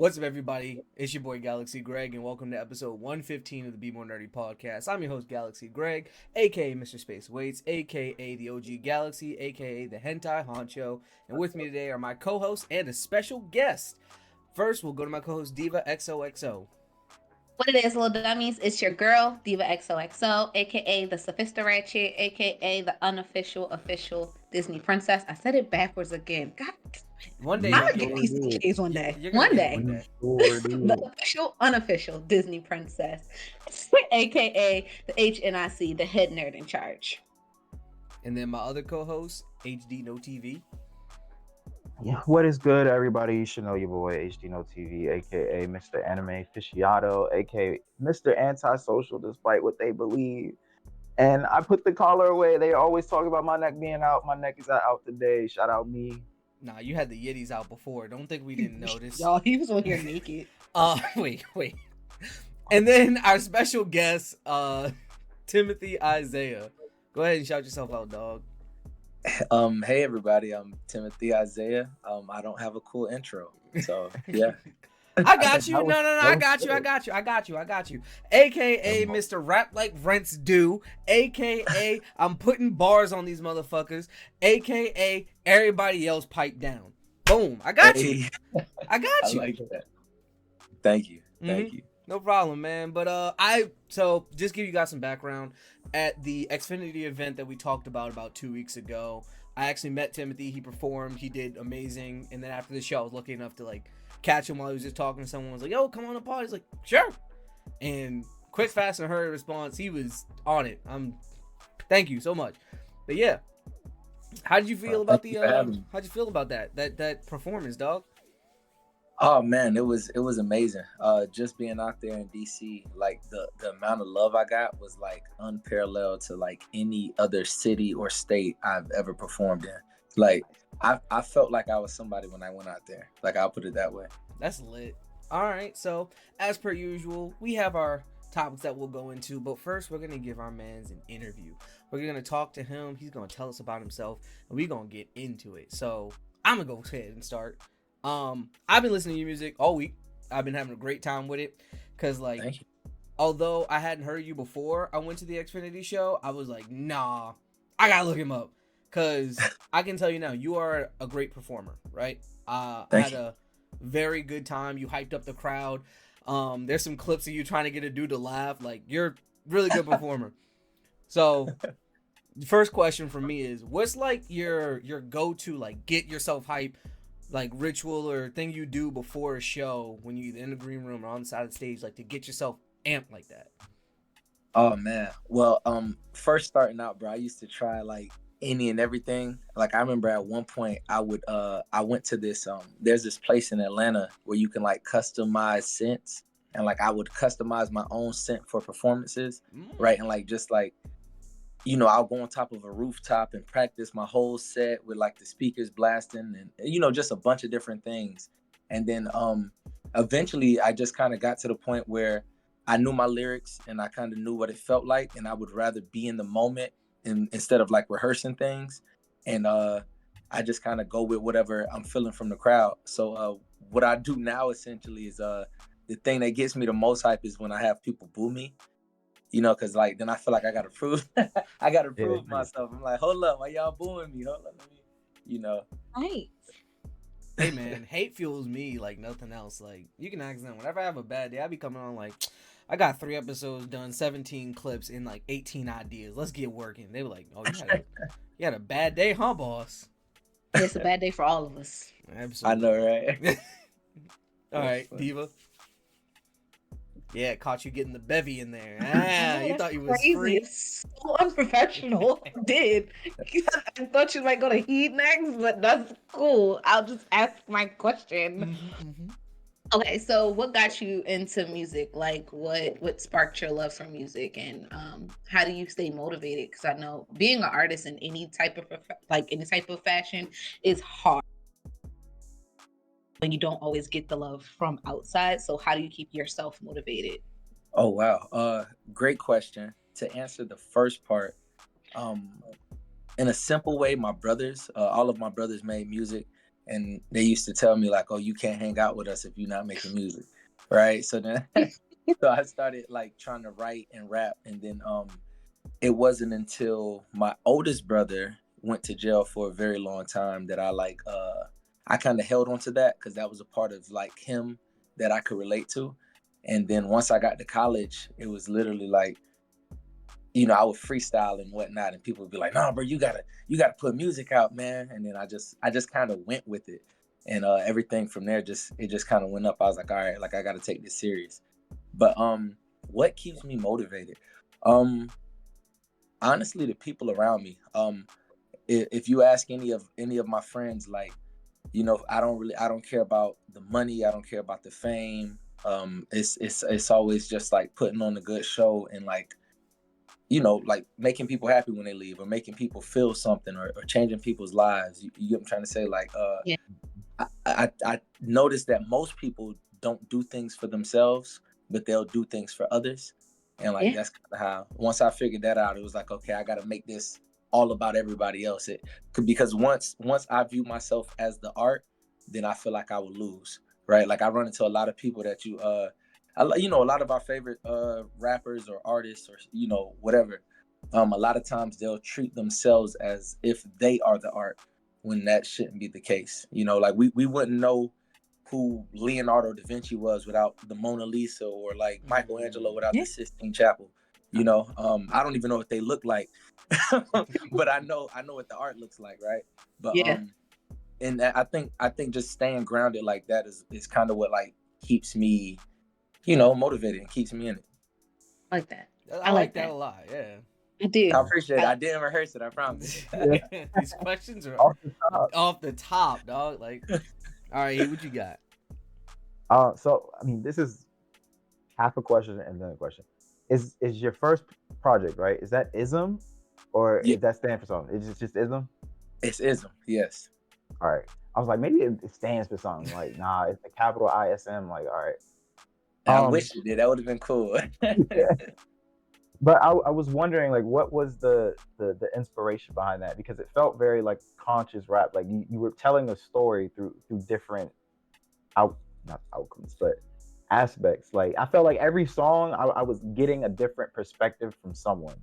What's up, everybody? It's your boy Galaxy Greg, and welcome to episode 115 of the Be More Nerdy podcast. I'm your host, Galaxy Greg, aka Mr. Space Waits, aka the OG Galaxy, aka the Hentai Honcho. And with me today are my co-hosts and a special guest. First, we'll go to my co-host Diva XOXO. What it is, little dummies, it's your girl, Diva XOXO, aka the Sophista Ratchet, aka the unofficial official Disney princess. I said it backwards again. God, One day I'm you'll gonna get get it. these CKs one day. You're gonna One get it day. one day. The official, unofficial Disney princess, aka the HNIC, the head nerd in charge. And then my other co-host, HD No TV. Yeah, what is good, everybody? You should know your boy HD No TV, aka Mr. Anime Aficionado, aka Mr. Antisocial, despite what they believe. And I put the collar away. They always talk about my neck being out. My neck is out today. Shout out me. Nah, you had the Yetis out before. Don't think we didn't notice. Y'all, he was on here naked. Wait. And then our special guest, Timothy Isaiah. Go ahead and shout yourself out, dog. Hey everybody, I'm Timothy Isaiah. I don't have a cool intro, so yeah. I got you. No, I got you. AKA Mr. Rap Like Rents Do. AKA I'm putting bars on these motherfuckers. AKA everybody else pipe down. Boom. I got you. I got you. I like that. Thank you. No problem, man. But so just give you guys some background. At the Xfinity event that we talked about 2 weeks ago, I actually met Timothy. He performed. He did amazing. And then after the show, I was lucky enough to catch him while he was just talking to someone. I was like, yo, come on the pod. He's like, sure. And quick, fast, and hurry response. He was on it. Thank you so much. But yeah, how did you feel about how'd you feel about that performance, dog? Oh man, it was amazing. Just being out there in DC, like the amount of love I got was like unparalleled to like any other city or state I've ever performed in. Like I felt like I was somebody when I went out there. Like, I'll put it that way. That's lit. All right, so as per usual, we have our topics that we'll go into, but first we're gonna give our mans an interview. We're gonna talk to him. He's gonna tell us about himself, and we're gonna get into it. So I'm gonna go ahead and start. I've been listening to your music all week. I've been having a great time with it, cause although I hadn't heard you before I went to the Xfinity show, I was like, nah, I gotta look him up, cause I can tell you now, you are a great performer, right? I had a very good time. You hyped up the crowd. There's some clips of you trying to get a dude to laugh. Like, you're a really good performer. So the first question for me is, what's like your go-to, like, get yourself hype, like, ritual or thing you do before a show when you're either in the green room or on the side of the stage, like, to get yourself amped like that? Oh man. Well, first starting out, bro, I used to try like any and everything. Like, I remember at one point I went to this there's this place in Atlanta where you can like customize scents, and like I would customize my own scent for performances, right? And like just like, I'll go on top of a rooftop and practice my whole set with like the speakers blasting and just a bunch of different things. And then eventually I just kind of got to the point where I knew my lyrics and I kind of knew what it felt like, and I would rather be in the moment instead of like rehearsing things. And I just kind of go with whatever I'm feeling from the crowd. So what I do now essentially is the thing that gets me the most hype is when I have people boo me. Because like then I feel like I gotta prove myself. I'm like, hold up, why y'all booing me? Hold up, Right. Hey man, hate fuels me like nothing else. Like, you can ask them. Whenever I have a bad day, I be coming on like, I got 3 episodes done, 17 clips, and like 18 ideas. Let's get working. They were like, oh, you had a bad day, huh, boss? It's a bad day for all of us. Absolutely. I know, right? All right, Diva. Yeah, caught you getting the bevy in there. You thought you was crazy. free. It's so unprofessional. I did. I thought you might go to Heat next, but that's cool. I'll just ask my question. Mm-hmm. Okay, so what got you into music? Like, what sparked your love for music, and how do you stay motivated? Because I know being an artist in any type of fashion is hard when you don't always get the love from outside. So how do you keep yourself motivated? Oh wow, great question. To answer the first part, in a simple way, my brothers, all of my brothers made music, and they used to tell me like, "Oh, you can't hang out with us if you're not making music," right? So then, so I started like trying to write and rap, and then it wasn't until my oldest brother went to jail for a very long time that I kind of held on to that because that was a part of like him that I could relate to. And then once I got to college, it was literally like, I would freestyle and whatnot, and people would be like, "No, bro, you gotta put music out, man." And then I just kind of went with it, and everything from there just kind of went up. I was like, all right, like I got to take this serious. But what keeps me motivated? Um, Honestly, the people around me. If you ask any of my friends, like, I don't care about the money, I don't care about the fame. It's always just like putting on a good show and like, like making people happy when they leave, or making people feel something, or changing people's lives. You get what I'm trying to say? Like, Yeah. I noticed that most people don't do things for themselves, but they'll do things for others. And like Yeah. that's kind of how, once I figured that out, it was like, okay, I got to make this all about everybody else. Because once I view myself as the art, then I feel like I would lose, right? Like I run into a lot of people that a lot of our favorite rappers or artists, or whatever. A lot of times they'll treat themselves as if they are the art, when that shouldn't be the case. Like we wouldn't know who Leonardo da Vinci was without the Mona Lisa, or like Michelangelo without Yeah. the Sistine Chapel. I don't even know what they look like, but I know what the art looks like, right? But Yeah. and I think just staying grounded like that is kind of what like keeps me, motivated and keeps me in it. Like that. I like that a lot. Yeah. I do. I appreciate it. I, I didn't rehearse it, I promise. Yeah, These questions are off the top. off the top, dog. Like, all right, what you got? So I mean, this is half a question and then a question. Is your first project, right? Is that ISM, or Yeah, is that stand for something? Is it just ISM? it's ism. Yes. All right. I was like, maybe it stands for something. Like, nah, it's the capital ISM. Like, all right. And I Um, wish it did. That would have been cool. but I was wondering, like, what was the inspiration behind that? Because it felt very like conscious rap. Like you were telling a story through different out not outcomes, but aspects. Like I felt like every song I was getting a different perspective from someone.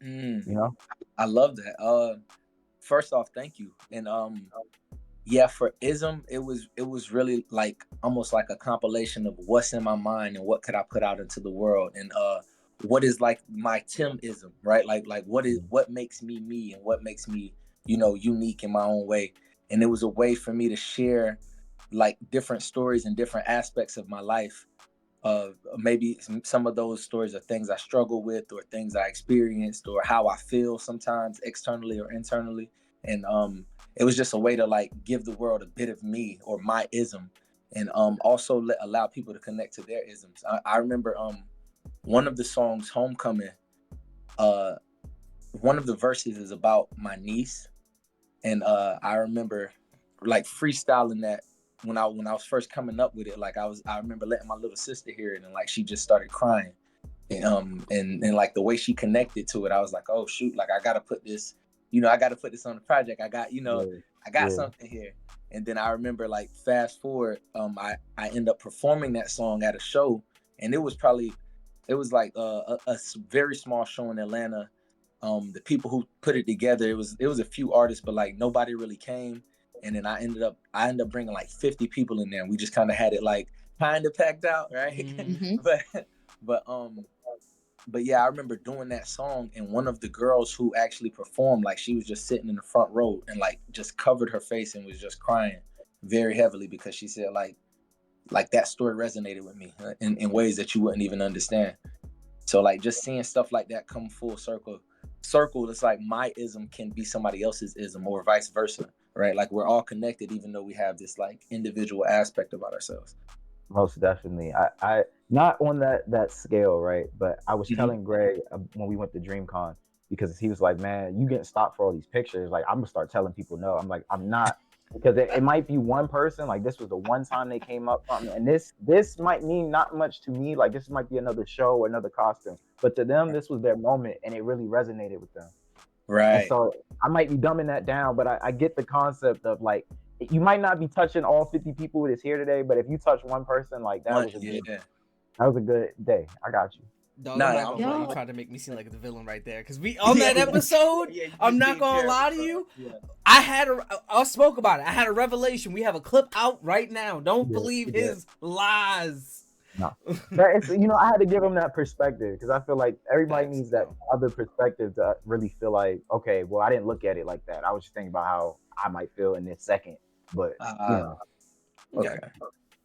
Mm, You know? I love that. First off, thank you. And yeah, for ism, it was really like almost like a compilation of what's in my mind and what could I put out into the world, and what is like my Tim ism, right? Like what makes me me, and what makes me, unique in my own way. And it was a way for me to share like different stories and different aspects of my life. Maybe some of those stories are things I struggle with, or things I experienced, or how I feel sometimes externally or internally. And it was just a way to like give the world a bit of me, or my ism, and also allow people to connect to their isms. I remember one of the songs, Homecoming, uh one of the verses is about my niece. And I remember like freestyling that when I was first coming up with it. Like I remember letting my little sister hear it, and like she just started crying. And like the way she connected to it, I was like, oh shoot, like I gotta put this on the project. Yeah. I got Yeah. something here. And then I remember, like, fast forward, I end up performing that song at a show, and it was like very small show in Atlanta. The people who put it together, it was a few artists, but like nobody really came. And then I ended up bringing like 50 people in there, and we just kind of had it like kind of packed out, right? Mm-hmm. hmm but but um but yeah, I remember doing that song, and one of the girls who actually performed, like, she was just sitting in the front row and like just covered her face and was just crying very heavily, because she said like that story resonated with me in ways that you wouldn't even understand. So like just seeing stuff like that come full circle, it's like my ism can be somebody else's ism, or vice versa, right? Like we're all connected, even though we have this like individual aspect about ourselves. Most definitely. I not on that scale, right? But I was Mhm. telling Greg when we went to DreamCon, because he was like, "Man, you getting stopped for all these pictures." Like I'm gonna start telling people no. I'm like, I'm not, because it might be one person. Like this was the one time they came up something, and this might mean not much to me. Like this might be another show or another costume, but to them, this was their moment, and it really resonated with them. And Right. so I might be dumbing that down, but I get the concept of like you might not be touching all 50 people that's here today, but if you touch one person, like that One, was a yeah. good day. I got you. Dog, Nah, I'm not yeah, gonna lie. You Yo. tried to make me seem like the villain right there. Because we on that Yeah. episode, Yeah, you I'm just not being gonna lie to terrible, you. bro. Yeah. I spoke about it. I had a revelation. We have a clip out right now. Don't Yeah, believe yeah. his lies. No. But it's, I had to give him that perspective because I feel like everybody Facts, needs that yo. other perspective to really feel like, okay, well, I didn't look at it like that. I was just thinking about how I might feel in this second. But Okay.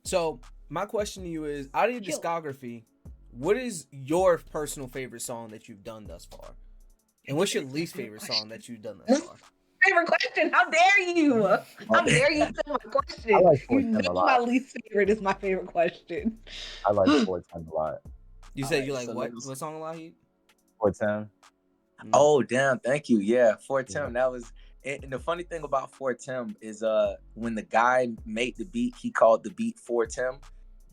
So my question to you is, out of your discography, what is your personal favorite song that you've done thus far? And what's your least favorite song that you've done thus far? Favorite question? How dare you? How dare you say my I question? like You 410 know a lot. my least favorite is my favorite question. I like 410 a lot. You said you Alright, like so what? let me- What song a lot? Heat? 410. Oh damn! Thank you. Yeah, 410. Yeah. That was. And the funny thing about 410 is when the guy made the beat, he called the beat 410.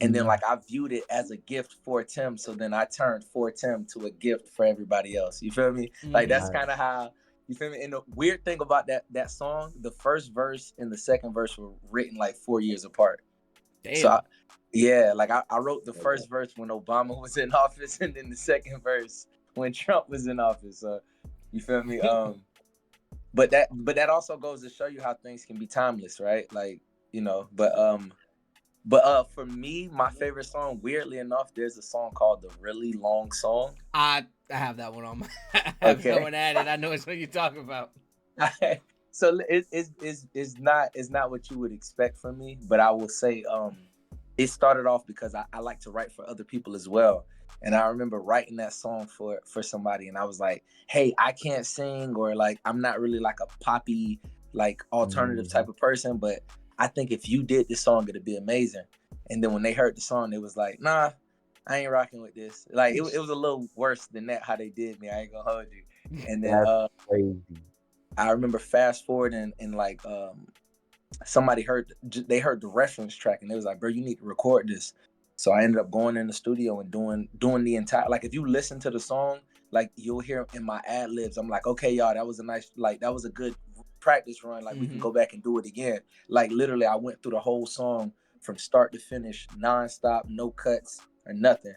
And then like I viewed it as a gift for Tim, so then I turned for Tim to a gift for everybody else. You feel me? Like that's kind of how, you feel me. And the weird thing about that song, the first verse and the second verse were written like 4 years apart. Damn. So I wrote the first verse when Obama was in office, and then the second verse when Trump was in office. So you feel me? But that also goes to show you how things can be timeless, right? Like, But for me, my favorite song, weirdly enough, there's a song called "The Really Long Song." I have that one on my. I have that one added. I know it's what you're talking about. So it's not what you would expect from me, but I will say it started off because I like to write for other people as well, and I remember writing that song for somebody, and I was like, hey, I can't sing, or like I'm not really like a poppy like alternative type of person, but I think if you did this song, it'd be amazing. And then when they heard the song, it was like, nah, I ain't rocking with this. Like it was a little worse than that how they did me. I ain't gonna hold you. And then That's crazy. I remember fast forwarding and like somebody heard the reference track and they was like, bro, you need to record this. So I ended up going in the studio and doing the entire, like if you listen to the song, like you'll hear in my ad libs, I'm like, okay, y'all, that was a good practice run. Like we can go back and do it again. Like literally I went through the whole song from start to finish, nonstop, no cuts or nothing.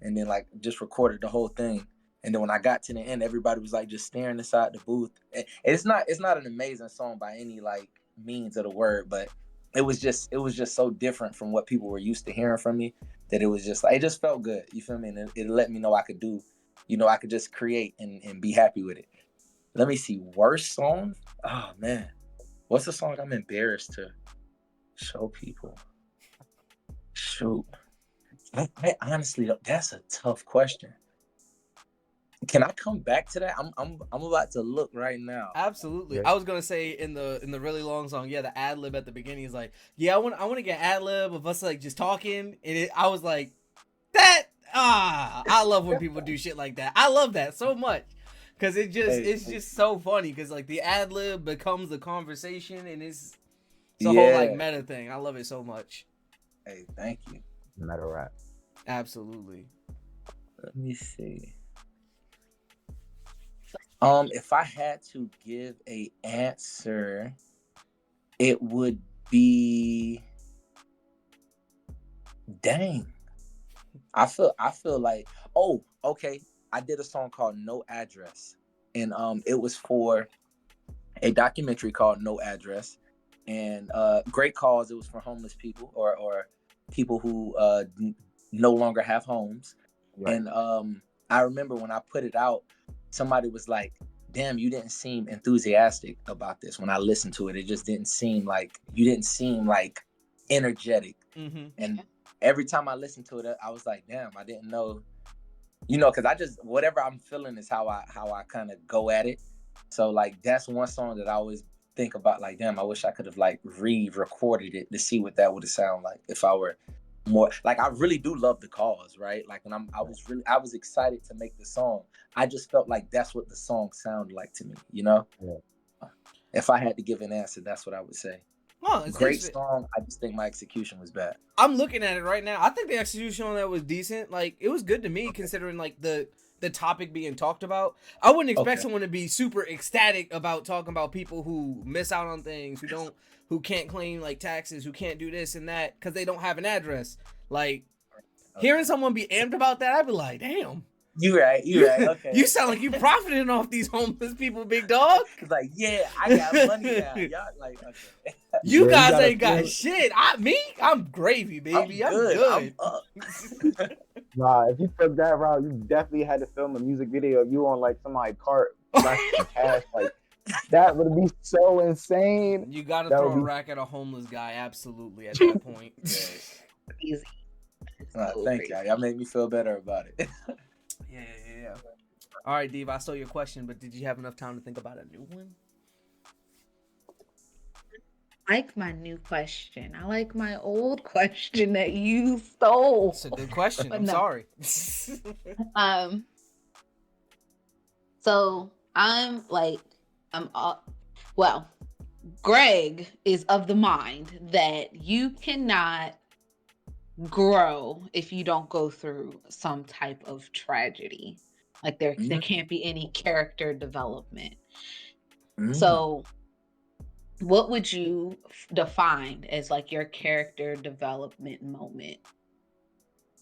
And then like just recorded the whole thing. And then when I got to the end, everybody was like just staring inside the booth. And it's not an amazing song by any like means of the word, but it was just so different from what people were used to hearing from me that it was just like, it just felt good. You feel me? And it let me know I could do, I could just create and be happy with it. Let me see. Worst song? Oh man. What's the song I'm embarrassed to show people? Shoot. I honestly, that's a tough question. Can I come back to that? I'm about to look right now. Absolutely. Yeah. I was gonna say in the really long song, yeah, the ad lib at the beginning is like, yeah, I want to get ad lib of us like just talking, and I was like, I love when people do shit like that. I love that so much because it's just so funny because like the ad lib becomes the conversation and it's a whole like meta thing. I love it so much. Hey, thank you. Meta rap. Absolutely. Let me see. If I had to give a answer, it would be, dang. I feel like, oh, okay. I did a song called No Address. And it was for a documentary called No Address. And great cause. It was for homeless people or people who no longer have homes. Right. And I remember when I put it out, somebody was like, damn, you didn't seem enthusiastic about this. When I listened to it, it just didn't seem like, you didn't seem like energetic. Mm-hmm. And every time I listened to it, I was like, damn, I didn't know, because I just, whatever I'm feeling is how I kind of go at it. So like, that's one song that I always think about, like, damn, I wish I could have like re-recorded it to see what that would have sounded like if I were more like, I really do love the cause, right? Like when I was excited to make the song. I just felt like that's what the song sounded like to me, Yeah. If I had to give an answer, that's what I would say. Oh, great song. I just think my execution was bad. I'm looking at it right now. I think the execution on that was decent. Like it was good to me considering like the the topic being talked about, I wouldn't expect Okay. someone to be super ecstatic about talking about people who miss out on things, who can't claim like taxes, who can't do this and that because they don't have an address. Like hearing someone be amped about that, I'd be like, damn. You right. Okay. You sound like you profiting off these homeless people, big dog. It's like, yeah, I got money now. Y'all like, okay. You Yeah, guys gotta ain't got feel- shit. I'm gravy, baby. I'm I'm good. up. Nah, if you took that route, you definitely had to film a music video of you on like somebody's cart flashing some cash. Like that would be so insane. You gotta That throw would a be rack at a homeless guy, absolutely, at that point. Easy. Thank y'all. Y'all made me feel better about it. Yeah. All right, Dave, I saw your question, but did you have enough time to think about a new one? I like my new question. I like my old question that you stole. It's a good question. But I'm no. sorry. So I'm like, well, Greg is of the mind that you cannot grow if you don't go through some type of tragedy. Like there can't be any character development. So what would you define as like your character development moment?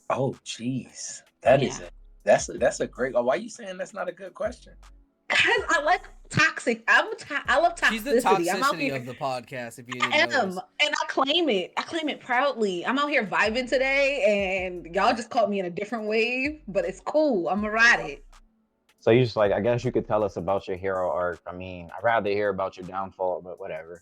Oh, jeez. That's a great. Why are you saying that's not a good question? Because I like toxic. I love toxicity. She's the toxicity I'm out here, of the podcast. If you I didn't am, notice. and I claim it. I claim it proudly. I'm out here vibing today, and y'all just caught me in a different wave, but it's cool. I'm gonna ride it. so you just like I guess you could tell us about your hero arc. I mean, I'd rather hear about your downfall, but whatever.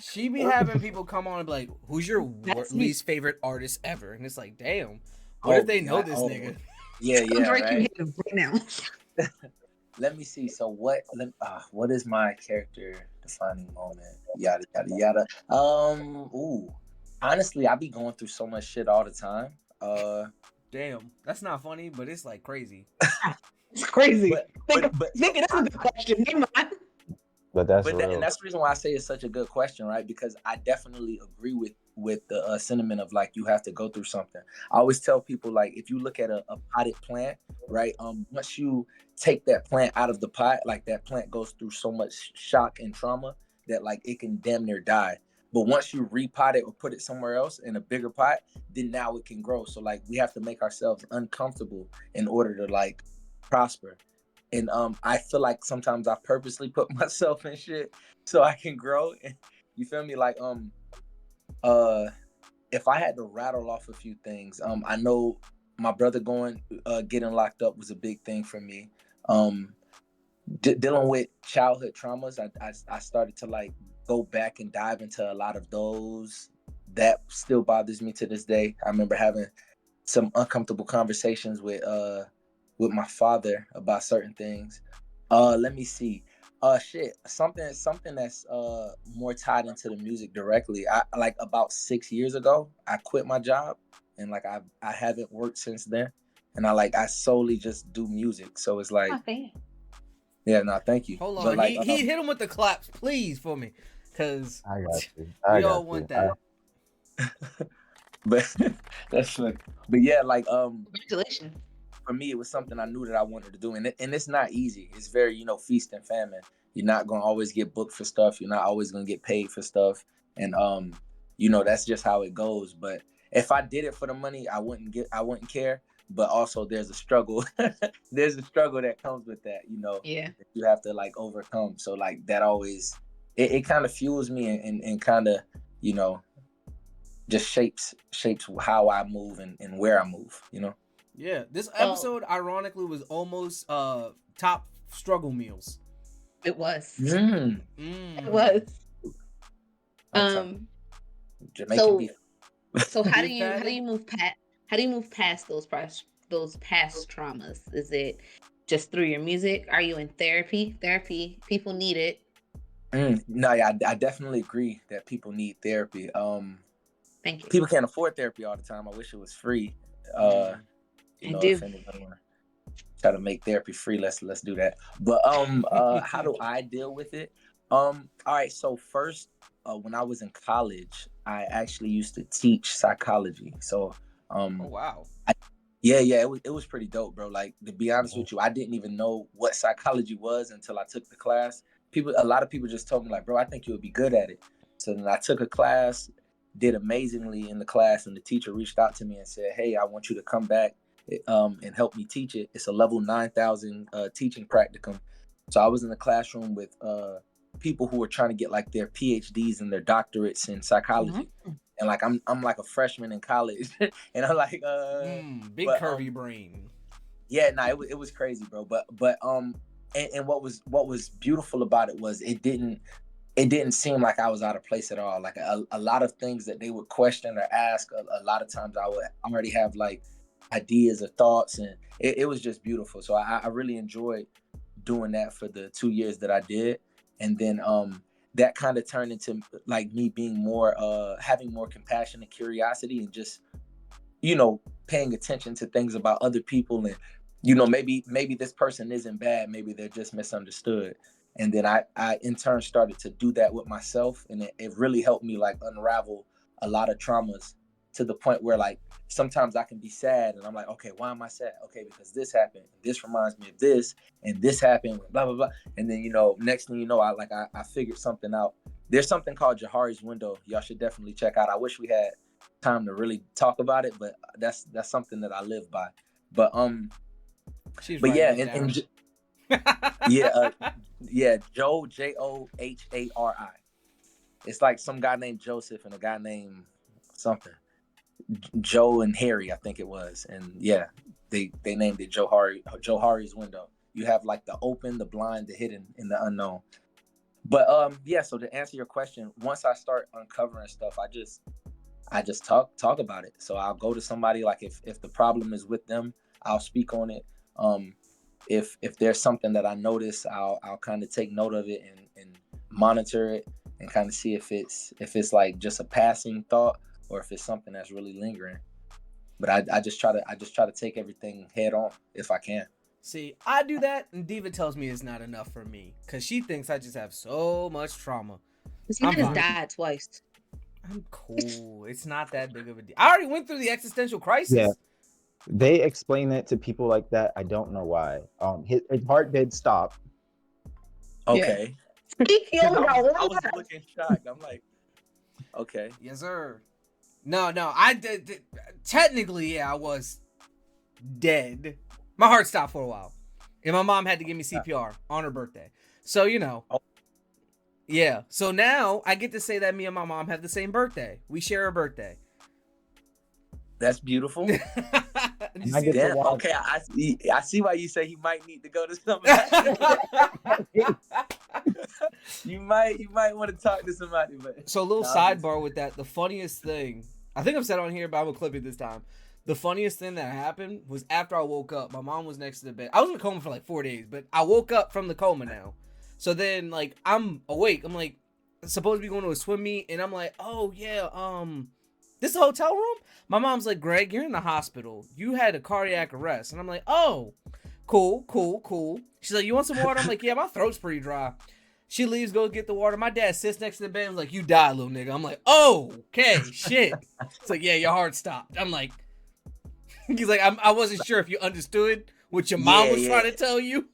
She be having people come on and be like, "Who's your That's me. least favorite artist ever?" And it's like, damn. What if they know this nigga? Yeah, Drake, you right. hit him right now. Let me see. So what is my character defining moment? Yada yada yada. Honestly, I be going through so much shit all the time. Damn, that's not funny, but it's like crazy. It's crazy. But Nigga, that's a good question. Never mind. But that's and real. that's the reason why I say it's such a good question, right? Because I definitely agree with the sentiment of like you have to go through something. I always tell people like if you look at a potted plant, right? Once you take that plant out of the pot, like that plant goes through so much shock and trauma that like it can damn near die. But once you repot it or put it somewhere else in a bigger pot, then now it can grow. So like we have to make ourselves uncomfortable in order to like prosper. And I feel like sometimes I purposely put myself in shit so I can grow. You feel me? Like if I had to rattle off a few things, I know my brother getting locked up was a big thing for me. Dealing with childhood traumas, I started to like go back and dive into a lot of those. That still bothers me to this day. I remember having some uncomfortable conversations with my father about certain things. Let me see. Something that's more tied into the music directly. I like about 6 years ago, I quit my job and like I haven't worked since then. And I solely just do music. So it's like yeah, no, thank you. Hold on, But like he hit him with the claps, please, for me, cause I got you. we all want that. But that's funny. But yeah, like Congratulations. for me, it was something I knew that I wanted to do, and it's not easy. It's very feast and famine. You're not gonna always get booked for stuff. You're not always gonna get paid for stuff, and that's just how it goes. But if I did it for the money, I wouldn't care. But also, there's a struggle. There's a struggle that comes with that. Yeah. That you have to like overcome. So like that always it kind of fuels me and kind of just shapes how I move and where I move. Yeah, this episode ironically was almost top struggle meals. It was. It was. Jamaican beef. So how do you move past those past traumas? Is it just through your music? Are you in therapy? People need it. No, yeah, I definitely agree that people need therapy. Thank you. People can't afford therapy all the time. I wish it was free. If anybody want to try to make therapy free, let's do that. But how do I deal with it? All right. So first, when I was in college, I actually used to teach psychology. So oh wow. Yeah, it was pretty dope, bro. Like, to be honest with you, I didn't even know what psychology was until I took the class. A lot of people just told me like, bro, I think you would be good at it. So then I took a class, did amazingly in the class, and the teacher reached out to me and said, hey, I want you to come back and help me teach it. It's a level 9,000 teaching practicum. So I was in the classroom with people who were trying to get like their PhDs and their doctorates in psychology. And like I'm like a freshman in college, and I'm like, big but, curvy brain. yeah, no, it was crazy, bro. But and what was beautiful about it was it didn't seem like I was out of place at all. Like a lot of things that they would question or ask, a lot of times I would already have like ideas or thoughts, and it was just beautiful. So I really enjoyed doing that for the 2 years that I did, and then that kind of turned into like me being more having more compassion and curiosity, and just paying attention to things about other people, and maybe this person isn't bad, maybe they're just misunderstood. And then I in turn started to do that with myself, and it really helped me like unravel a lot of traumas, to the point where like sometimes I can be sad and I'm like, okay, why am I sad? Okay, because this happened, this reminds me of this, and this happened, blah blah blah. And then next thing you know, I figured something out. There's something called Johari's window, y'all should definitely check out. I wish we had time to really talk about it, but that's something that I live by. But She's but yeah, writing it down. yeah, Johari. It's like some guy named Joseph and a guy named something, Joe and Harry, I think it was. And yeah, they named it Johari's window. You have like the open, the blind, the hidden, and the unknown. But yeah, so to answer your question, once I start uncovering stuff, I just talk about it. So I'll go to somebody, like if the problem is with them, I'll speak on it. If there's something that I notice, I'll kind of take note of it and monitor it, and kind of see if it's like just a passing thought, or if it's something that's really lingering. But I just try to take everything head on if I can. See, I do that, and Diva tells me it's not enough for me, because she thinks I just have so much trauma. He just died twice. I'm cool. It's not that big of a deal. I already went through the existential crisis. Yeah. They explain it to people like that. I don't know why. His heart did stop. Okay. Yeah. I was looking shocked. I'm like, okay. Yes, sir. No, I did. Technically, yeah, I was dead. My heart stopped for a while, and my mom had to give me CPR on her birthday. So yeah. So now I get to say that me and my mom have the same birthday. We share a birthday. That's beautiful. Damn, okay, I see why you say he might need to go to somebody. you might want to talk to somebody. But so a little sidebar with that. The funniest thing, I think I've said on here, but I'm gonna clip it this time. The funniest thing that happened was after I woke up. My mom was next to the bed. I was in a coma for like 4 days, but I woke up from the coma now. So then, like, I'm awake. I'm like, supposed to be going to a swim meet, and I'm like, oh yeah, this is a hotel room? My mom's like, Greg, you're in the hospital. You had a cardiac arrest. And I'm like, oh, cool. She's like, you want some water? I'm like, yeah, my throat's pretty dry. She leaves, goes get the water. My dad sits next to the bed and was like, you died, little nigga. I'm like, oh, okay, shit. It's like, yeah, your heart stopped. I'm like, he's like, I wasn't sure if you understood what your mom was trying to tell you.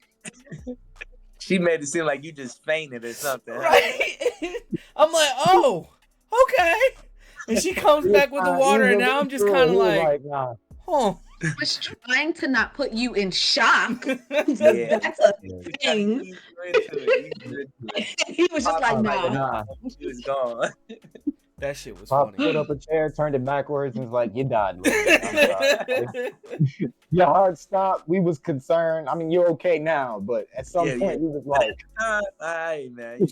She made it seem like you just fainted or something. Right? I'm like, oh, okay. And she comes back with the water, and now I'm just kind of like, nah. huh. I was trying to not put you in shock. Yeah. That's a thing. He was just like, nah. She was gone. That shit was Pop funny. put up a chair, turned it backwards, and was like, you died. Your heart stopped. We was concerned. I mean, you're okay now, but at some point, we was like, hey, man.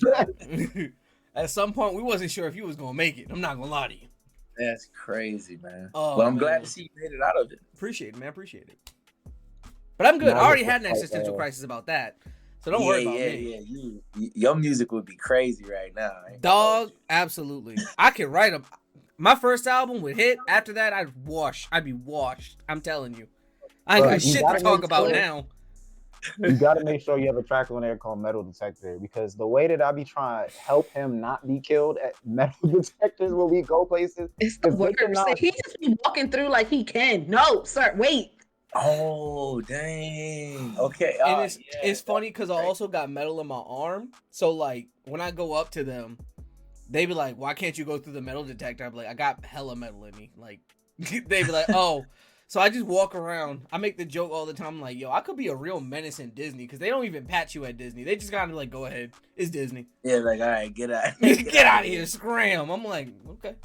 At some point, we wasn't sure if you was gonna make it. I'm not gonna lie to you. That's crazy, man. Oh, well, I'm glad to see you made it out of it. Appreciate it, man. Appreciate it. But I'm good. I already had an existential crisis about that. So don't worry about me. Yeah. Your music would be crazy right now. Dog, absolutely. I could write a... My first album would hit. After that, I'd be washed. I'm telling you. I ain't got shit to talk about now. You got to make sure you have a track on there called Metal Detector, because the way that I be trying to help him not be killed at metal detectors when we go places, it's the worst. He just be walking through like he can. No, sir, wait. Oh dang. Okay. And Oh it's yeah. it's funny because I also got metal in my arm. So like when I go up to them, they be like, "Why can't you go through the metal detector?" I'm like, "I got hella metal in me." Like they be like, "Oh." So I just walk around. I make the joke all the time. I'm like, "Yo, I could be a real menace in Disney because they don't even pat you at Disney. They just kind of like, go ahead, it's Disney. Yeah, like all right, get out, Get out of here, scram." I'm like, okay.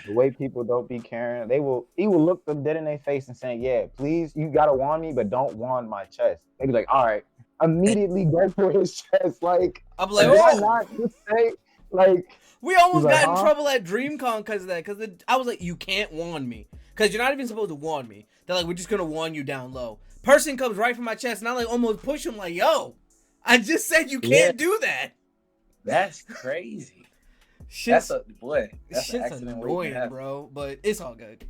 The way people don't be caring, he will look them dead in their face and say, "Yeah, please, you gotta wand me, but don't wand my chest." They be like, "All right," immediately go for his chest. Like, I'm like, did I oh. not just say like? We He's almost like, got in "Huh?" trouble at DreamCon because of that. Because I was like, you can't wand me. Because you're not even supposed to wand me. They're like, we're just going to wand you down low. Person comes right from my chest, and I like almost push him like, yo, I just said you Yeah, can't do that. that's crazy. Shit's, That's an shit's accident waiting to annoying, happen. bro. But it's all good.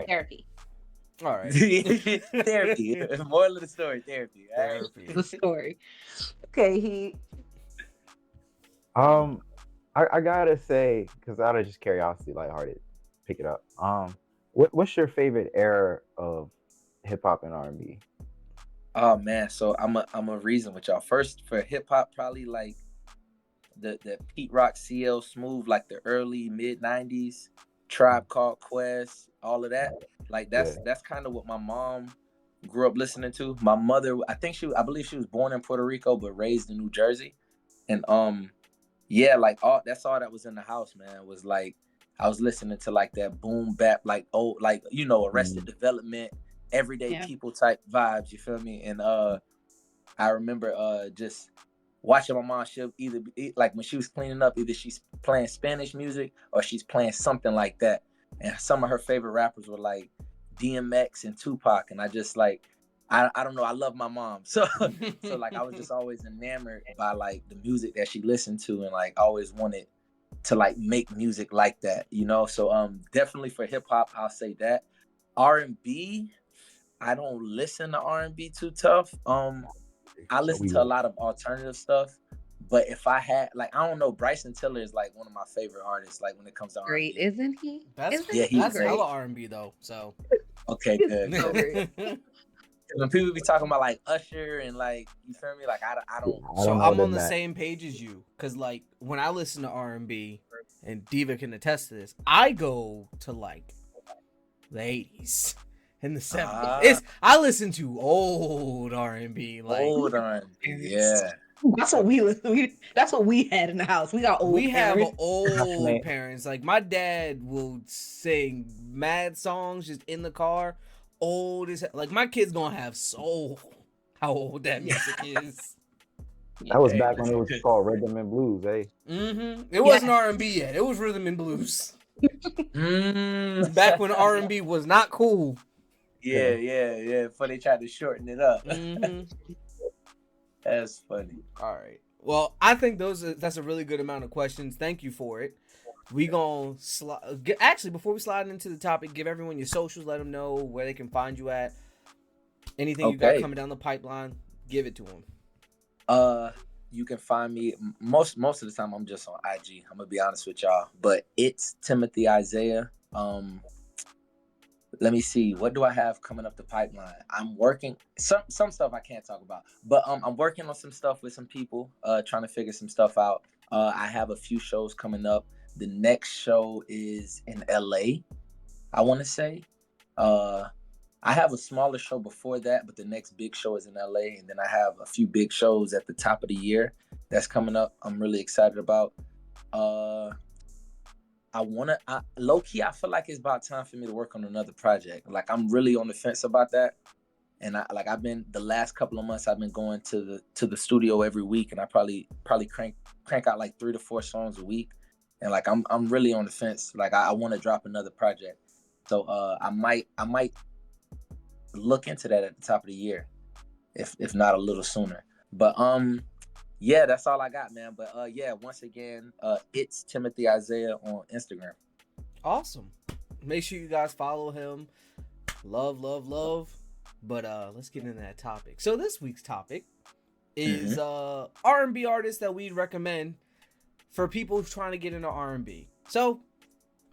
Therapy. All right. Therapy. Moral of the story, therapy. All right. Therapy. The story. Okay, he. Um, I gotta say, because out of just curiosity, lighthearted, pick it up. What's your favorite era of hip hop and R&B? Oh man, so I'm a reason with y'all. First for hip hop, probably like the Pete Rock, CL Smooth, like the early mid '90s, Tribe Called Quest, all of that. Like Yeah. that's kind of what my mom grew up listening to. My mother, I believe she was born in Puerto Rico but raised in New Jersey, and yeah, like all that was in the house, man, was like I was listening to like that boom bap, like old, like Arrested Mhm. Development, everyday Yeah. people type vibes. You feel me? And I remember just watching my mom. She'll either be, like when she was cleaning up, either she's playing Spanish music or she's playing something like that. And some of her favorite rappers were like DMX and Tupac, and I just like I don't know. I love my mom, so like I was just always enamored by like the music that she listened to, and like always wanted to like make music like that, you know. So definitely for hip hop, I'll say that. R&B, I don't listen to R&B too tough. I So listen we to a would. lot of alternative stuff, but if I had like I don't know, Bryson Tiller is like one of my favorite artists. Like when it comes to Great, R&B, isn't he? That's Isn't yeah, he he's that's great. hella great? R&B though. So Okay, He's good, so good. great. When people be talking about like Usher and like you feel me, like I Yeah, don't. I so don't know I'm on them the that. same page as you because like when I listen to R&B, and Diva can attest to this, I go to like the 80s and the 70s. Ah, I listen to old R&B. Like hold on, Parents. yeah. That's what we listen. That's what we had in the house. We got old we have parents. old parents. Like my dad will sing mad songs just in the car. Old as like my kid's gonna have soul. How old that music is. That was Hey, back when it listen. was called rhythm and blues, eh? It Yes. wasn't R&B yet. It was rhythm and blues. Mm. Back when R&B was not cool. Yeah. Before they tried to shorten it up. Mm-hmm. That's funny. All right. Well, I think that's a really good amount of questions. Thank you for it. We gonna actually before we slide into the topic, give everyone your socials. Let them know where they can find you at. Anything you got Okay. coming down the pipeline, give it to them. You can find me most of the time. I'm just on IG. I'm gonna be honest with y'all, but it's Timothy Isaiah. Let me see. What do I have coming up the pipeline? I'm working some stuff I can't talk about, but I'm working on some stuff with some people. Trying to figure some stuff out. I have a few shows coming up. The next show is in LA. I want to say. Uh, I have a smaller show before that, but the next big show is in LA, and then I have a few big shows at the top of the year that's coming up. I'm really excited about. Uh, low key. I feel like it's about time for me to work on another project. Like I'm really on the fence about that, and I've been the last couple of months. I've been going to the studio every week, and I probably crank out like 3 to 4 songs a week, and like I'm really on the fence. Like I want to drop another project, so I might look into that at the top of the year, if not a little sooner. But yeah, that's all I got, man. But yeah, once again, it's Timothy Isaiah on Instagram. Awesome. Make sure you guys follow him. Love. But let's get into that topic. So this week's topic is R&B artists that we'd recommend for people trying to get into R&B. So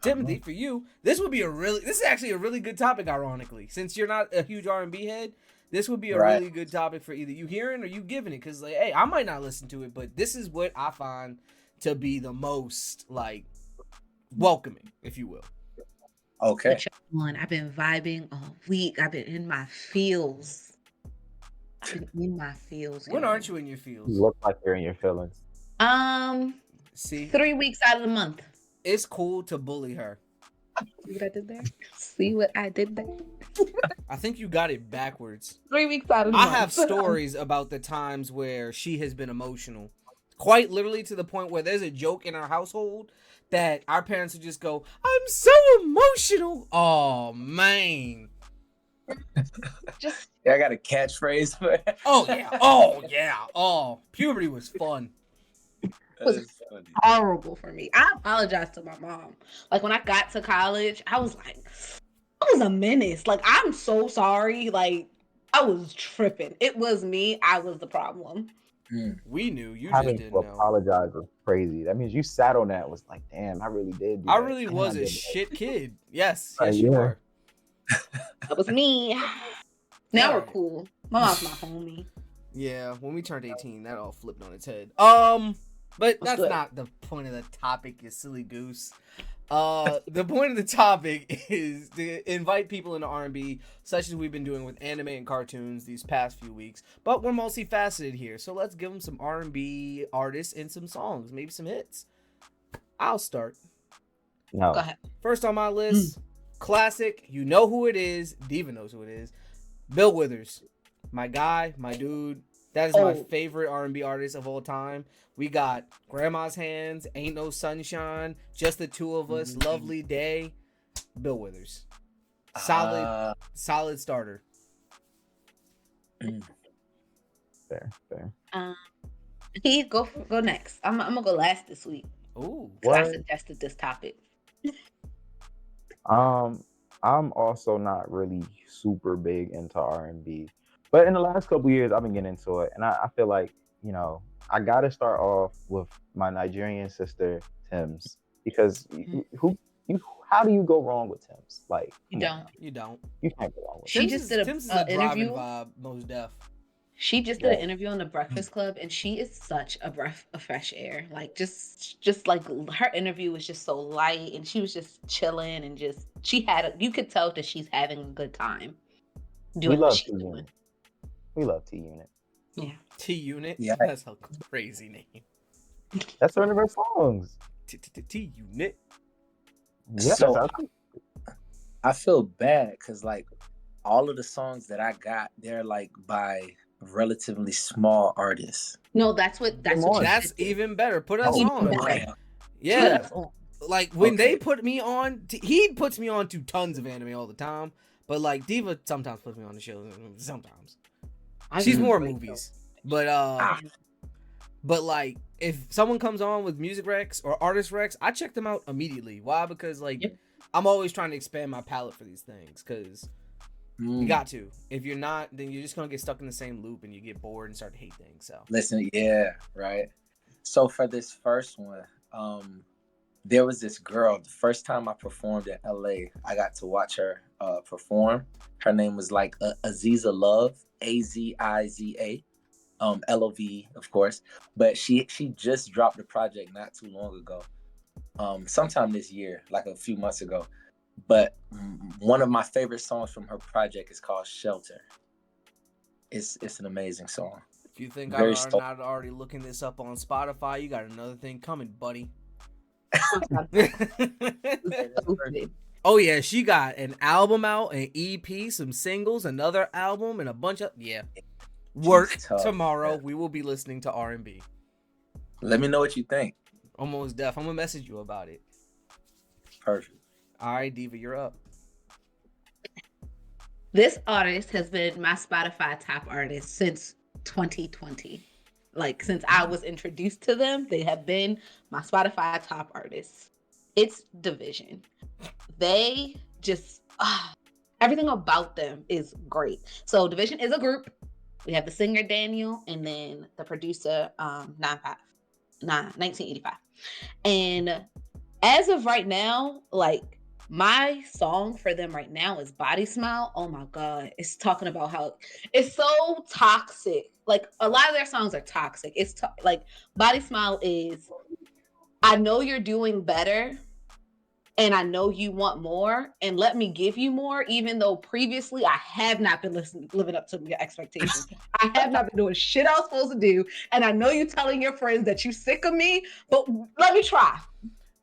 Timothy, for you, this is actually a really good topic, ironically. Since you're not a huge R&B head, this would be a really good topic for either you hearing or you giving it. Because, like, hey, I might not listen to it, but this is what I find to be the most, like, welcoming, if you will. Okay. One, I've been vibing all week. I've been in my feels. When aren't you in your You feels? look like you're in your feelings. See, 3 weeks out of the month. it's cool to bully her. See what I did there? See what I did there? I think you got it backwards. 3 weeks out of the I month. have stories about the times where she has been emotional. Quite literally to the point where there's a joke in our household that our parents would just go, I'm so emotional. Oh, man. Just Yeah, I got a catchphrase for it. Oh, yeah. Oh, yeah. Oh, puberty was fun. was horrible for me. I apologize to my mom. Like when I got to college, I was like, I was a menace. Like, I'm so sorry. Like, I was tripping. It was me. I was the problem. We knew. You just Having didn't to know. apologize was crazy. That means you sat on that and was like, damn, I really did do I that. really Damn, was I a did that. shit kid. Yes. Yes, you Yeah. were. That was me. Now we're Alright. cool. My mom's my homie. Yeah, when we turned 18, that all flipped on its head. But that's good. not the point of the topic, you silly goose. The point of the topic is to invite people into R&B, such as we've been doing with anime and cartoons these past few weeks. But we're multifaceted here, so let's give them some R&B artists and some songs, maybe some hits. I'll start. No. Go ahead. First on my list, classic. You know who it is. Diva knows who it is. Bill Withers, my guy, my dude. That is my favorite R&B artist of all time. We got Grandma's Hands, Ain't No Sunshine, Just the Two of Us, Lovely Day. Bill Withers, solid starter. Fair. He go next. I'm gonna go last this week. Ooh, Because I suggested this topic. I'm also not really super big into R&B, but in the last couple years, I've been getting into it, and I feel like, you know, I gotta start off with my Nigerian sister Tim's, because how do you go wrong with Tim's? Like, You don't. you don't. You can't go wrong with She Tim's. just did Tim's is a a driving interview. vibe, most deaf. She just did an interview on the Breakfast Club, and she is such a breath of fresh air. Like just like her interview was just so light, and she was just chilling, and just you could tell that she's having a good time doing what she's doing. We love T-Unit. Yeah. T-Unit? Yeah. That's a crazy name. That's one of her songs. T-Unit? Yeah. So I feel bad because like all of the songs that I got, they're like by relatively small artists. No, that's what That's even better. Put us on. Damn. Yeah. Like when they put me on, he puts me on to tons of anime all the time. But like Diva sometimes puts me on the show. Sometimes she's more movies. But like if someone comes on with music recs or artist recs, I check them out immediately. Why? Because like I'm always trying to expand my palette for these things. Because you got to. If you're not, then you're just gonna get stuck in the same loop and you get bored and start to hate things. So listen, yeah, right. So for this first one, there was this girl. The first time I performed in LA, I got to watch her perform. Her name was like Aziza Love, Aziza, Love, of course. But she just dropped a project not too long ago, sometime this year, like a few months ago. But one of my favorite songs from her project is called Shelter. It's an amazing song. If you think I'm not already looking this up on Spotify, you got another thing coming, buddy. Oh yeah, she got an album out, an EP, some singles, another album, and a bunch of work tomorrow. Yeah. We will be listening to R&B. Let me know what you think. Almost deaf. I'm gonna message you about it. Perfect. All right, Diva, you're up. This artist has been my Spotify top artist since 2020. Like since I was introduced to them, they have been my Spotify top artists. It's Division. They just everything about them is great. So Division is a group. We have the singer Daniel and then the producer 1985. And as of right now, like my song for them right now is Body Smile. Oh my God. It's talking about how it's so toxic. Like a lot of their songs are toxic. Like Body Smile is, I know you're doing better and I know you want more and let me give you more, even though previously I have not been living up to your expectations. I have not been doing shit I was supposed to do. And I know you telling your friends that you sick of me, but let me try.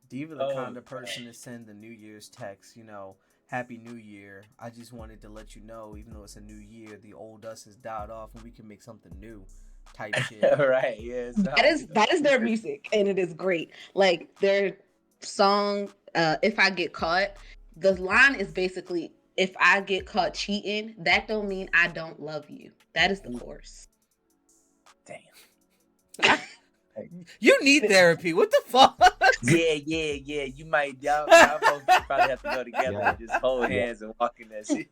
Diva the kind of person to send the New Year's text, Happy New Year. I just wanted to let you know, even though it's a new year, the old us has died off and we can make something new type shit. Right, yeah. That is their music and it is great. Like their song, If I Get Caught, the line is basically, if I get caught cheating, that don't mean I don't love you. That is the chorus. Damn. You need therapy. What the fuck? Yeah. You might, y'all both probably have to go together and just hold hands and walk in that shit.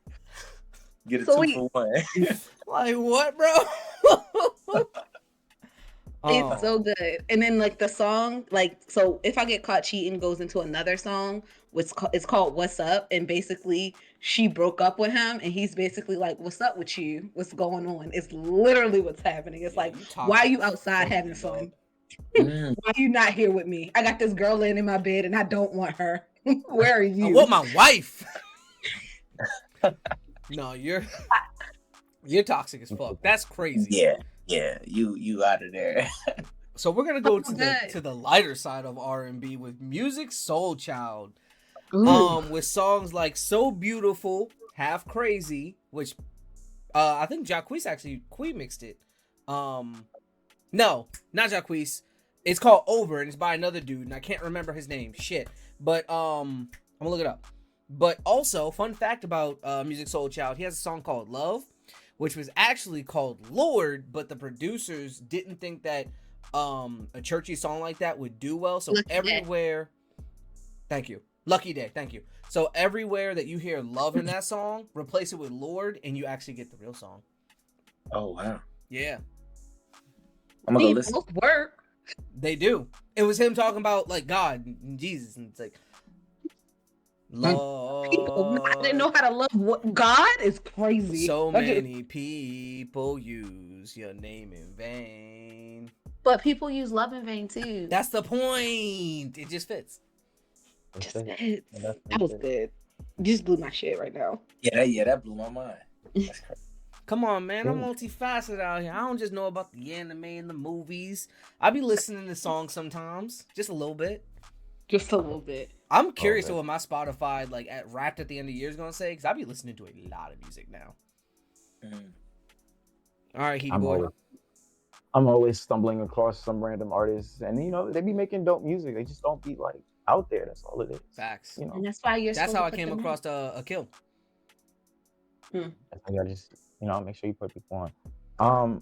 Get a 2-for-1. Like what, bro? It's so good. And then like the song, like, so If I Get Caught Cheating goes into another song, which it's called What's Up. And basically she broke up with him and he's basically like, what's up with you? What's going on? It's literally what's happening. It's like, why are you outside having fun? Why are you not here with me? I got this girl laying in my bed and I don't want her. Where are you? I want my wife. No, you're toxic as fuck. That's crazy. Yeah, you out of there. So we're gonna go to the lighter side of R&B with Musiq Soulchild. With songs like So Beautiful, Half Crazy, which I think Jacquees actually mixed it. No, not Jacquees. It's called Over and it's by another dude and I can't remember his name. Shit. But I'm gonna look it up. But also, fun fact about Musiq Soulchild, he has a song called Love, which was actually called Lord, but the producers didn't think that a churchy song like that would do well. So everywhere, thank you. Lucky Day, thank you. So everywhere that you hear love in that song, replace it with Lord, and you actually get the real song. Oh wow. Yeah. I'm gonna go listen. Both work. They do. It was him talking about like God and Jesus, and it's like Lord. People didn't know how to love what God is crazy. So many people use your name in vain. But people use love in vain too. That's the point. It just fits. That was good. You just blew my shit right now. Yeah, that blew my mind. That's crazy. Come on, man. I'm multifaceted out here. I don't just know about the anime and the movies. I be listening to songs sometimes. Just a little bit. Just a little bit. I'm curious to what my Spotify, like, Wrapped at the end of the year is going to say, because I be listening to a lot of music now. All right, Heaty Boy. I'm always stumbling across some random artists, and, they be making dope music. They just don't be, like, out there. That's all it is. Facts. And that's why That's how I came across a kill. I think I just, make sure you put people on.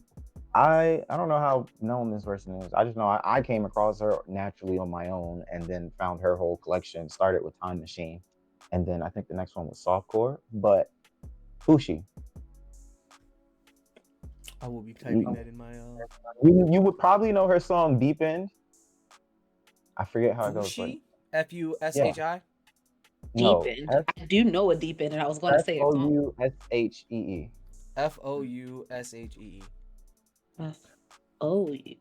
I don't know how known this person is. I just know I came across her naturally on my own and then found her whole collection. Started with Time Machine. And then I think the next one was Softcore. But Fushi. I will be typing that in my... You would probably know her song Deep End. I forget how it goes. Fushi? F-U-S-H-I? No, Deep End. I do know a Deep End and I was going to say it. F-O-U-S-H-E-E. F-O-U-S-H-E-E. F-O-U-S-H-E.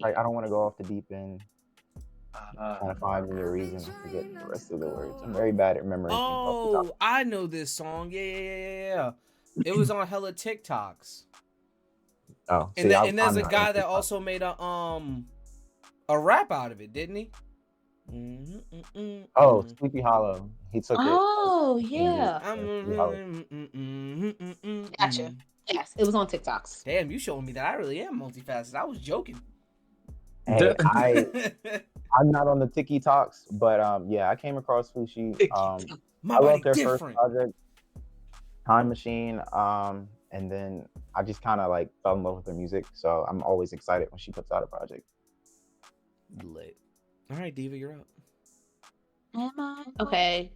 Like, I don't want to go off the deep end. Trying to find me a reason. I forget the rest of the words. I'm very bad at remembering. Oh, I know this song. Yeah. It was on hella TikToks. Oh, and there's a guy that also made a rap out of it, didn't he? Oh, Sleepy Hollow. He took it. Oh, yeah. Gotcha. Yes, it was on TikToks. Damn, you showing me that I really am multifaceted. I was joking. Hey, I'm not on the TikToks, but yeah, I came across Fushi. I love their first project, Time Machine. And then I just kind of like fell in love with her music, so I'm always excited when she puts out a project. Lit. All right, Diva, you're up. Am I? Okay.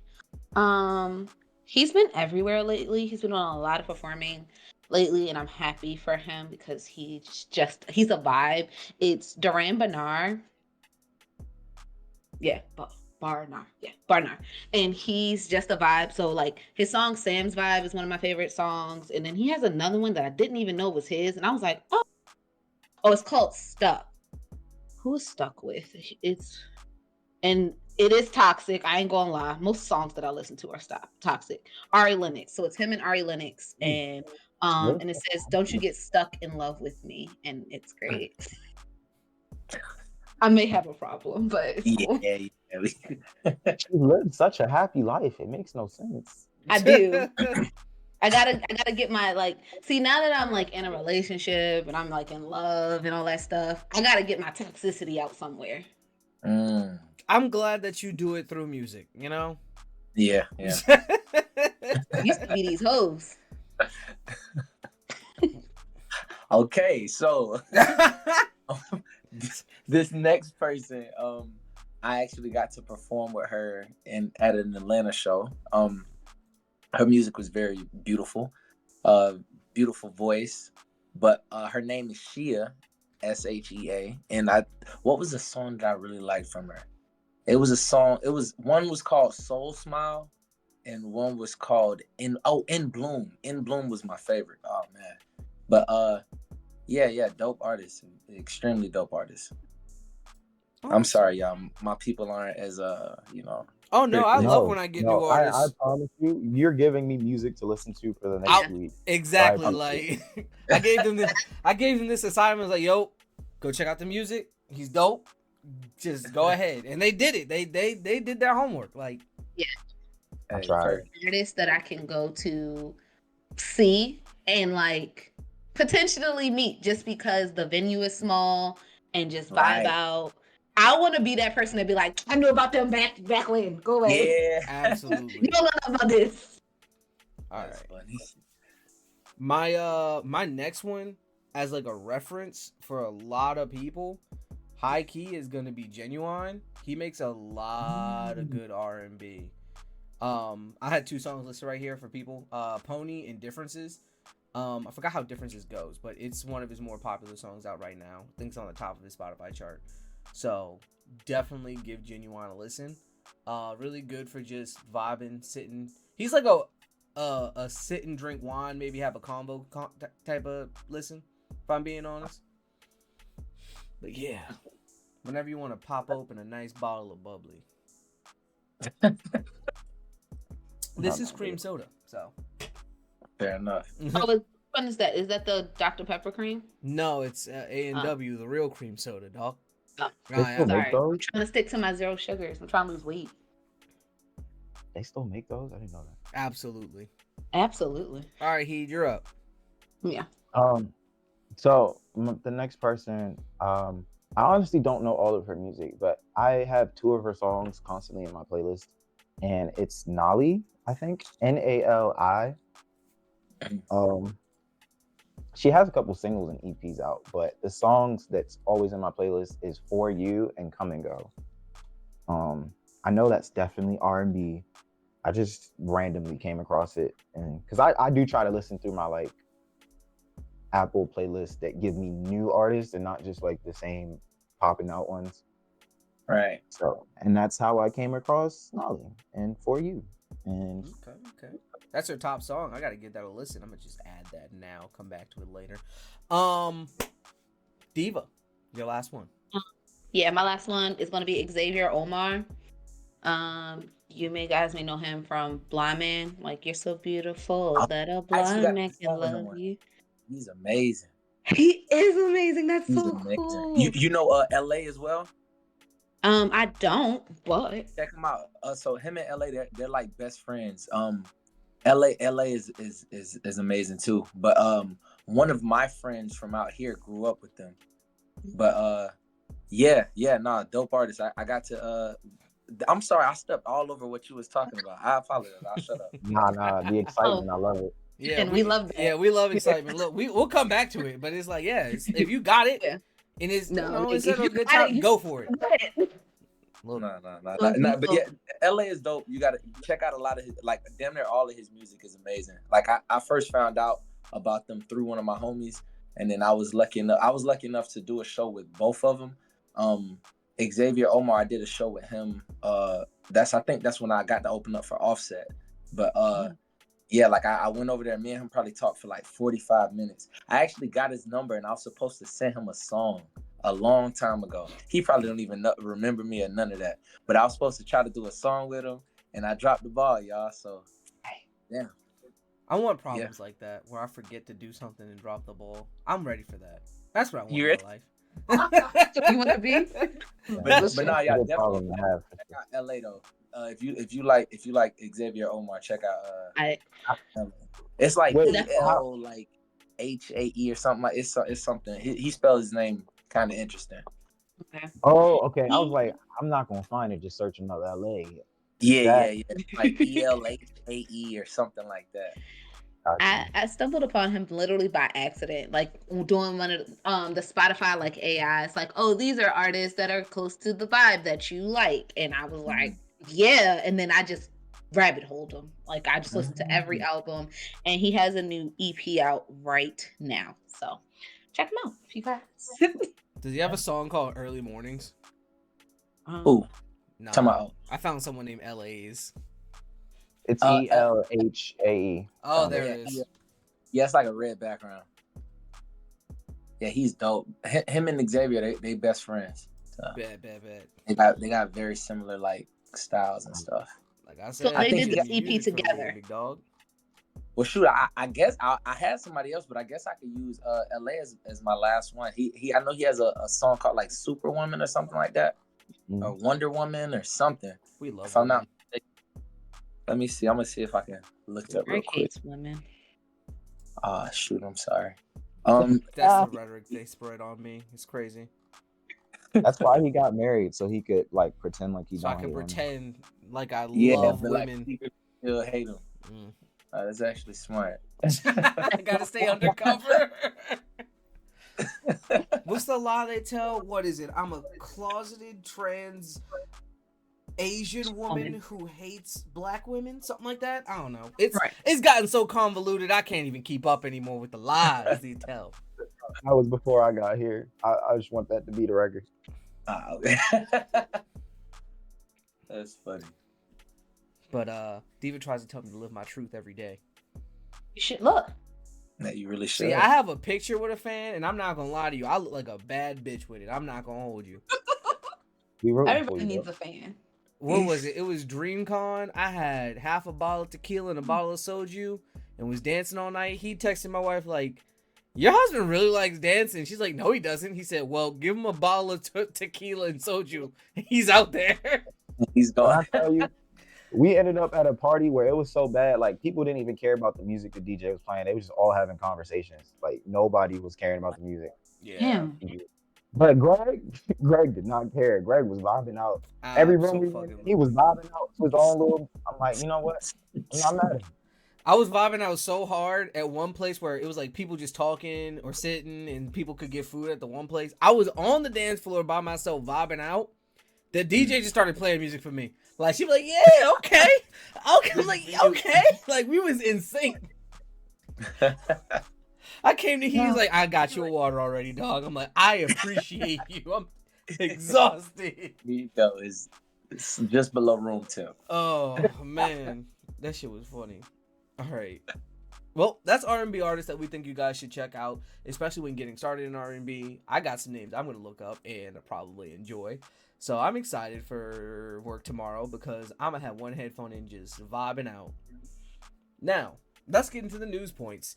He's been everywhere lately. He's been on a lot of performing lately, and I'm happy for him because he's a vibe. It's Duran Bernard. Yeah, Barnard. Yeah, Barnard. And he's just a vibe. So like his song Sam's Vibe is one of my favorite songs. And then he has another one that I didn't even know was his. And I was like, oh, it's called Stuck. Who is Stuck with? And it is toxic. I ain't gonna lie. Most songs that I listen to are toxic. Ari Lennox. So it's him and Ari Lennox. And it says, "Don't you get stuck in love with me?" And it's great. I may have a problem, but it's cool. Yeah. She lived such a happy life. It makes no sense. I do. I gotta get my like. See, now that I'm like in a relationship and I'm like in love and all that stuff, I gotta get my toxicity out somewhere. I'm glad that you do it through music, you know? Yeah. Used to be these hoes. Okay, so this next person, I actually got to perform with her at an Atlanta show. Her music was very beautiful, beautiful voice, but her name is Shea, Shea, and what was the song that I really liked from her? It was a song. One was called Soul Smile, and one was called In Bloom. In Bloom was my favorite. Oh man, but yeah, dope artist, extremely dope artist. I'm sorry, y'all. My people aren't as Oh no, I critically- love when I get new I artists. promise you, you're giving me music to listen to for the next week. Exactly. I Like I gave them this assignment. I was like, yo, go check out the music. He's dope. Just go ahead. And they did it. They did their homework. Like, Yeah. I tried. Artists that I can go to see and like potentially meet just because the venue is small and just vibe out. I want to be that person to be like, I knew about them back when. Go away. Yeah, absolutely. You don't know about this. All That's right. funny. My next one as like a reference for a lot of people, high key is gonna be Genuine. He makes a lot of good R&B. I had 2 songs listed right here for people. Pony and Differences. I forgot how Differences goes, but it's one of his more popular songs out right now. I think it's on the top of his Spotify chart. So definitely give Genuine a listen. Really good for just vibing, sitting. He's like a sit and drink wine, maybe have a combo type of listen, if I'm being honest. But yeah, whenever you want to pop open a nice bottle of bubbly. This is cream soda, so. Fair enough. Oh, which one is that? Is that the Dr. Pepper cream? No, it's A&W, the real cream soda, dog. Oh, They still make sorry. those? I'm trying to stick to my 0 sugars. I'm trying to lose weight. They still make those? I didn't know that. Absolutely. Absolutely. All right, Heed, you're up. Yeah. So the next person, I honestly don't know all of her music, but I have 2 of her songs constantly in my playlist, and it's Nali, I think, Nali. She has a couple singles and EPs out, but the songs that's always in my playlist is For You and Come and Go. I know that's definitely R&B. I just randomly came across it, and because I do try to listen through my like Apple playlist that give me new artists and not just like the same popping out ones. Right. So, and that's how I came across Nolly and For You. And Okay. That's her top song. I gotta give that a listen. I'm gonna just add that now. Come back to it later. Diva, your last one. Yeah, my last one is going to be Xavier Omar. You guys may know him from Blind Man. Like, you're so beautiful that a blind man can love you. He's amazing. He is amazing. That's He's so amazing. cool. You know LA as well? I don't, but Check him out. So him and LA, they're like best friends. LA is amazing too. But one of my friends from out here grew up with them. But dope artist. I got to I'm sorry, I stepped all over what you was talking about. I apologize. I'll shut up. nah, the excitement, I love it. Yeah, and we love that. Yeah, we love excitement. Look, we'll come back to it, but it's like, if you got it, Yeah. and it's No, it's if a you good got time, it, go for it. go ahead. Look, No. But yeah, LA is dope. You gotta check out a lot of his, like damn near all of his music is amazing. Like I first found out about them through one of my homies, and then I was lucky enough to do a show with both of them. Xavier Omar, I did a show with him. I think that's when I got to open up for Offset. But yeah, like I went over there. Me and him probably talked for like 45 minutes. I actually got his number, and I was supposed to send him a song a long time ago. He probably don't even remember me or none of that. But I was supposed to try to do a song with him, and I dropped the ball, y'all. So, damn. I want problems like that where I forget to do something and drop the ball. I'm ready for that. That's what I want You in ready? my life. You want to be? But no, y'all Good problem definitely to have. check out LA though. If you like Xavier Omar, check out I LA. It's like Wait, how? EL like HAE or something like it's something. He spells his name kind of interesting. okay. Oh, okay. I was like, I'm not gonna find it just searching up LA. Yeah. Like ELHAE or something like that. I stumbled upon him literally by accident, like doing one of the Spotify like AI. It's like, oh, these are artists that are close to the vibe that you like, and I was like, yeah, and then I just rabbit holed him. Like I just listened to every album, and he has a new EP out right now, so check him out if you guys. Does he have a song called Early Mornings? Ooh, No. come on. I found someone named LA's. It's ELHAE. Oh, there it is. Yeah, it's like a red background. Yeah, he's dope. Him and Xavier, they best friends. So Bad. they got very similar like styles and stuff. Like I So said, they I did think this EP together. Big dog. Well, shoot, I guess I had somebody else, but I guess I could use LA as my last one. I know he has a song called like Superwoman or something like that, or Wonder Woman or something. We love. If I'm not mistaken. Let me see. I'm gonna see if I can look it up real quick. Hates women. Shoot, I'm sorry. That's the rhetoric they spread on me. It's crazy. That's why he got married, so he could like pretend like he so I don't can hate pretend like I Yeah, love but women. like, still hate them. That's actually smart. I gotta stay undercover. What's the lie they tell? What is it? I'm a closeted trans Asian woman who hates black women, something like that. I don't know. It's gotten so convoluted. I can't even keep up anymore with the lies they tell. That was before I got here. I just want that to be the record. Okay. That's funny. But Diva tries to tell me to live my truth every day. You should look. Yeah, you really should. See, I have a picture with a fan, and I'm not gonna lie to you. I look like a bad bitch with it. I'm not gonna hold you. Everybody needs a fan. What was it? It was DreamCon. I had half a bottle of tequila and a bottle of soju and was dancing all night. He texted my wife like, your husband really likes dancing. She's like, no, he doesn't. He said, well, give him a bottle of tequila and soju. He's out there. He's gone. I tell you, we ended up at a party where it was so bad, like people didn't even care about the music the DJ was playing. They was just all having conversations. Like nobody was caring about the music. Yeah. But Greg did not care. Greg was vibing out. Every room he was vibing out to his own little. I'm like, you know what? I'm not mad at him. I was vibing out so hard at one place where it was like people just talking or sitting and people could get food at the one place. I was on the dance floor by myself vibing out. The DJ just started playing music for me. Like she was like, yeah, okay. I'm like, okay. Like we was in sync. I came to he was like, I got you a water already, dog. I'm like, I appreciate you. I'm exhausted. Nico is just below room temp. Oh man, that shit was funny. All right. Well, that's R&B artists that we think you guys should check out, especially when getting started in R&B. I got some names I'm going to look up and probably enjoy. So I'm excited for work tomorrow because I'm going to have one headphone in just vibing out. Now, let's get into the news points.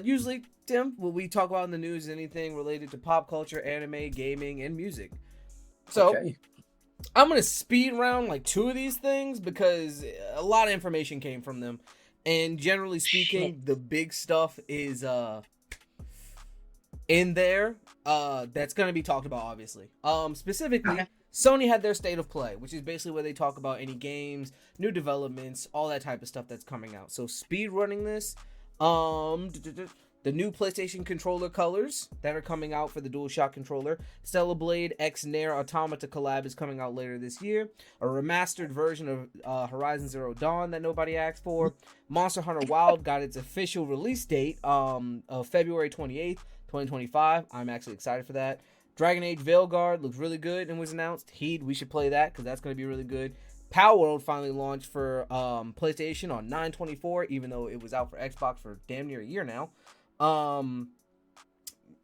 Usually, Tim, what we talk about in the news is anything related to pop culture, anime, gaming, and music. So, I'm going to speed round like two of these things because a lot of information came from them. And generally speaking, the big stuff is in there that's going to be talked about, obviously. Specifically, Sony had their State of Play, which is basically where they talk about any games, new developments, all that type of stuff that's coming out. So speed running this, the new PlayStation controller colors that are coming out for the DualShock controller. Stellar Blade X Nair Automata collab is coming out later this year. A remastered version of Horizon Zero Dawn that nobody asked for. Monster Hunter Wild got its official release date of February 28th, 2025. I'm actually excited for that. Dragon Age Veilguard looks really good and was announced. Heed, we should play that because that's going to be really good. Power World finally launched for PlayStation on 9/24, even though it was out for Xbox for damn near a year now.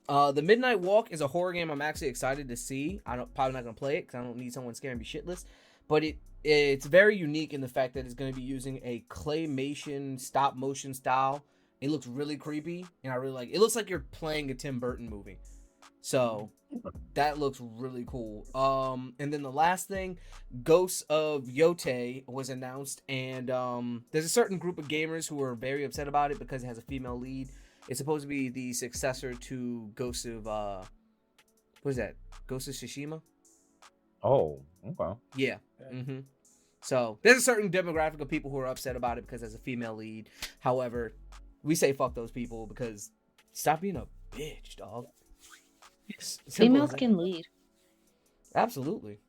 The Midnight Walk is a horror game I'm actually excited to see. Probably not going to play it because I don't need someone scaring me shitless. But it's very unique in the fact that it's going to be using a claymation stop motion style. It looks really creepy, and I really like it. It looks like you're playing a Tim Burton movie. So that looks really cool. And then the last thing, Ghosts of Yote was announced, and there's a certain group of gamers who are very upset about it because it has a female lead. It's supposed to be the successor to Ghosts of what is that? Ghost of Tsushima? Oh, okay. Yeah. Mm-hmm. So there's a certain demographic of people who are upset about it because there's a female lead. However, we say fuck those people because stop being a bitch, dog. Females can lead. Absolutely.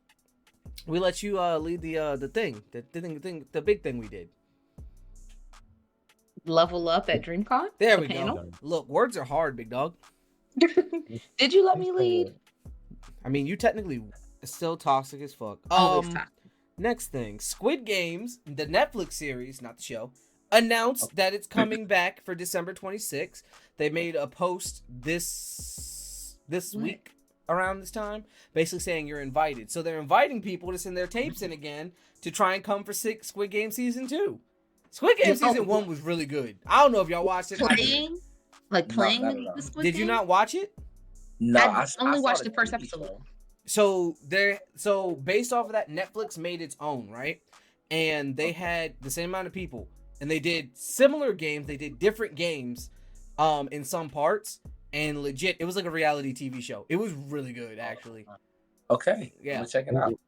We let you lead the big thing we did. Level up at DreamCon. There the we panel. go. Look, words are hard, big dog. Did you let me lead? I mean, you technically still toxic as fuck. Always toxic. Next thing, Squid Games, the Netflix series, not the show, announced that it's coming back for December 26th. They made a post this week around this time, basically saying you're invited. So they're inviting people to send their tapes in again to try and come for Squid Game season 2. Squid Game season 1 was really good. I don't know if y'all watched it. Playing No. the Squid Did Game? you not watch it? No, I only saw watched the first TV episode. show. So based off of that, Netflix made its own, right? And they had the same amount of people, and they did similar games. They did different games, in some parts, and legit, it was like a reality TV show. It was really good, actually. Okay, Yeah. check it out.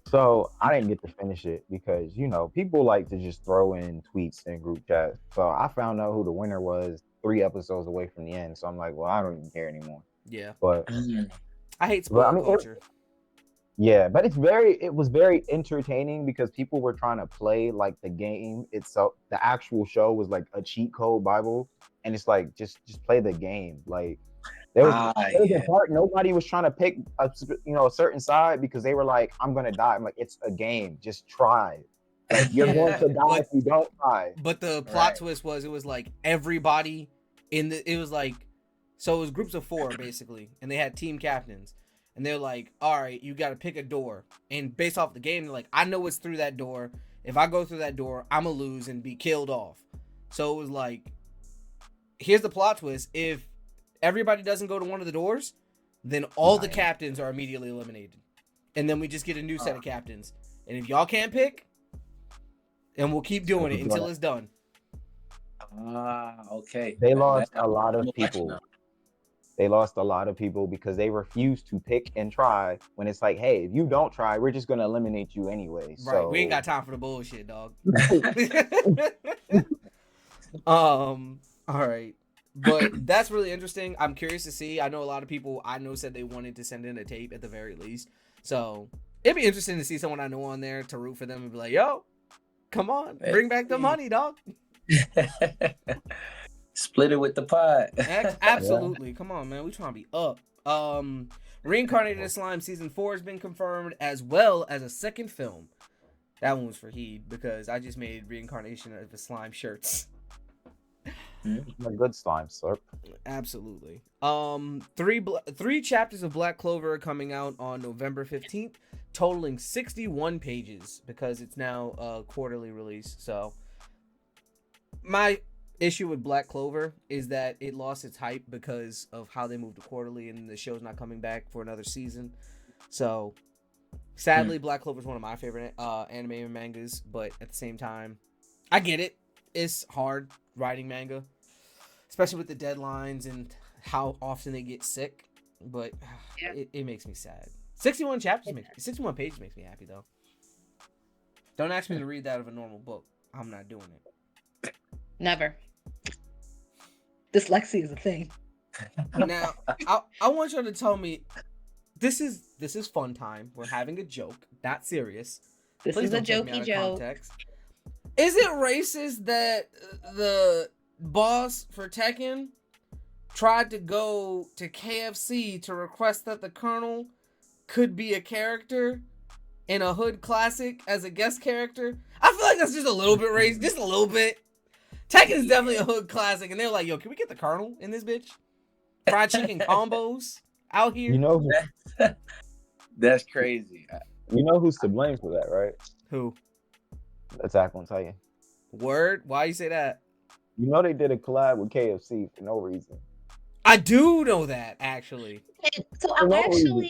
So I didn't get to finish it because people like to just throw in tweets in group chats. So I found out who the winner was 3 episodes away from the end. So I'm like, well, I don't even care anymore. Yeah. But I hate spoiler culture. But it was very entertaining because people were trying to play like the game itself. The actual show was like a cheat code Bible, and it's like just play the game. Like there was a part nobody was trying to pick a certain side because they were like, I'm gonna die. I'm like, it's a game, just try. Like you're going to die if you don't try. But the plot twist was it was like everybody it was groups of 4 basically, and they had team captains. And they're like, all right, you got to pick a door. And based off the game, they're like, I know it's through that door. If I go through that door, I'm going to lose and be killed off. So it was like, here's the plot twist. If everybody doesn't go to one of the doors, then all the captains are immediately eliminated. And then we just get a new set of captains. And if y'all can't pick, and we'll keep doing it until it's done. Okay. They lost a lot of people. They lost a lot of people because they refused to pick and try when it's like, hey, if you don't try, we're just going to eliminate you anyway. Right. So We ain't got time for the bullshit, dog. All right. But that's really interesting. I'm curious to see. I know a lot of people said they wanted to send in a tape at the very least. So it'd be interesting to see someone I know on there to root for them and be like, yo, come on, bring back the money, dog. Split it with the pod. Absolutely. Come on, man. We trying to be up. Reincarnated Slime season 4 has been confirmed, as well as a second film. That one was for Heed because I just made Reincarnation of the Slime shirts. A good slime slurp. Absolutely. 3 chapters of Black Clover are coming out on November 15th, totaling 61 pages because it's now a quarterly release. So my issue with Black Clover is that it lost its hype because of how they moved to quarterly, and the show's not coming back for another season. So sadly, Black Clover is one of my favorite anime and mangas, but at the same time, I get it. It's hard writing manga, especially with the deadlines and how often they get sick, but it makes me sad. 61 pages makes me happy though. Don't ask me to read that out of a normal book. I'm not doing it. Never. Dyslexia is a thing. Now, I want you to tell me, this is fun time. We're having a joke, not serious. This Please is a don't take me jokey out of joke. context. Is it racist that the boss for Tekken tried to go to KFC to request that the Colonel could be a character in a hood classic as a guest character. I feel like that's just a little bit racist, just a little bit. Tekken is definitely a hood classic, and they're like, yo, can we get the Colonel in this bitch? Fried chicken combos out here. That's crazy. You know who's to blame for that, right? Who? Attack on Titan. Word? Why you say that? You know they did a collab with KFC for no reason. I do know that, actually. So For no reason.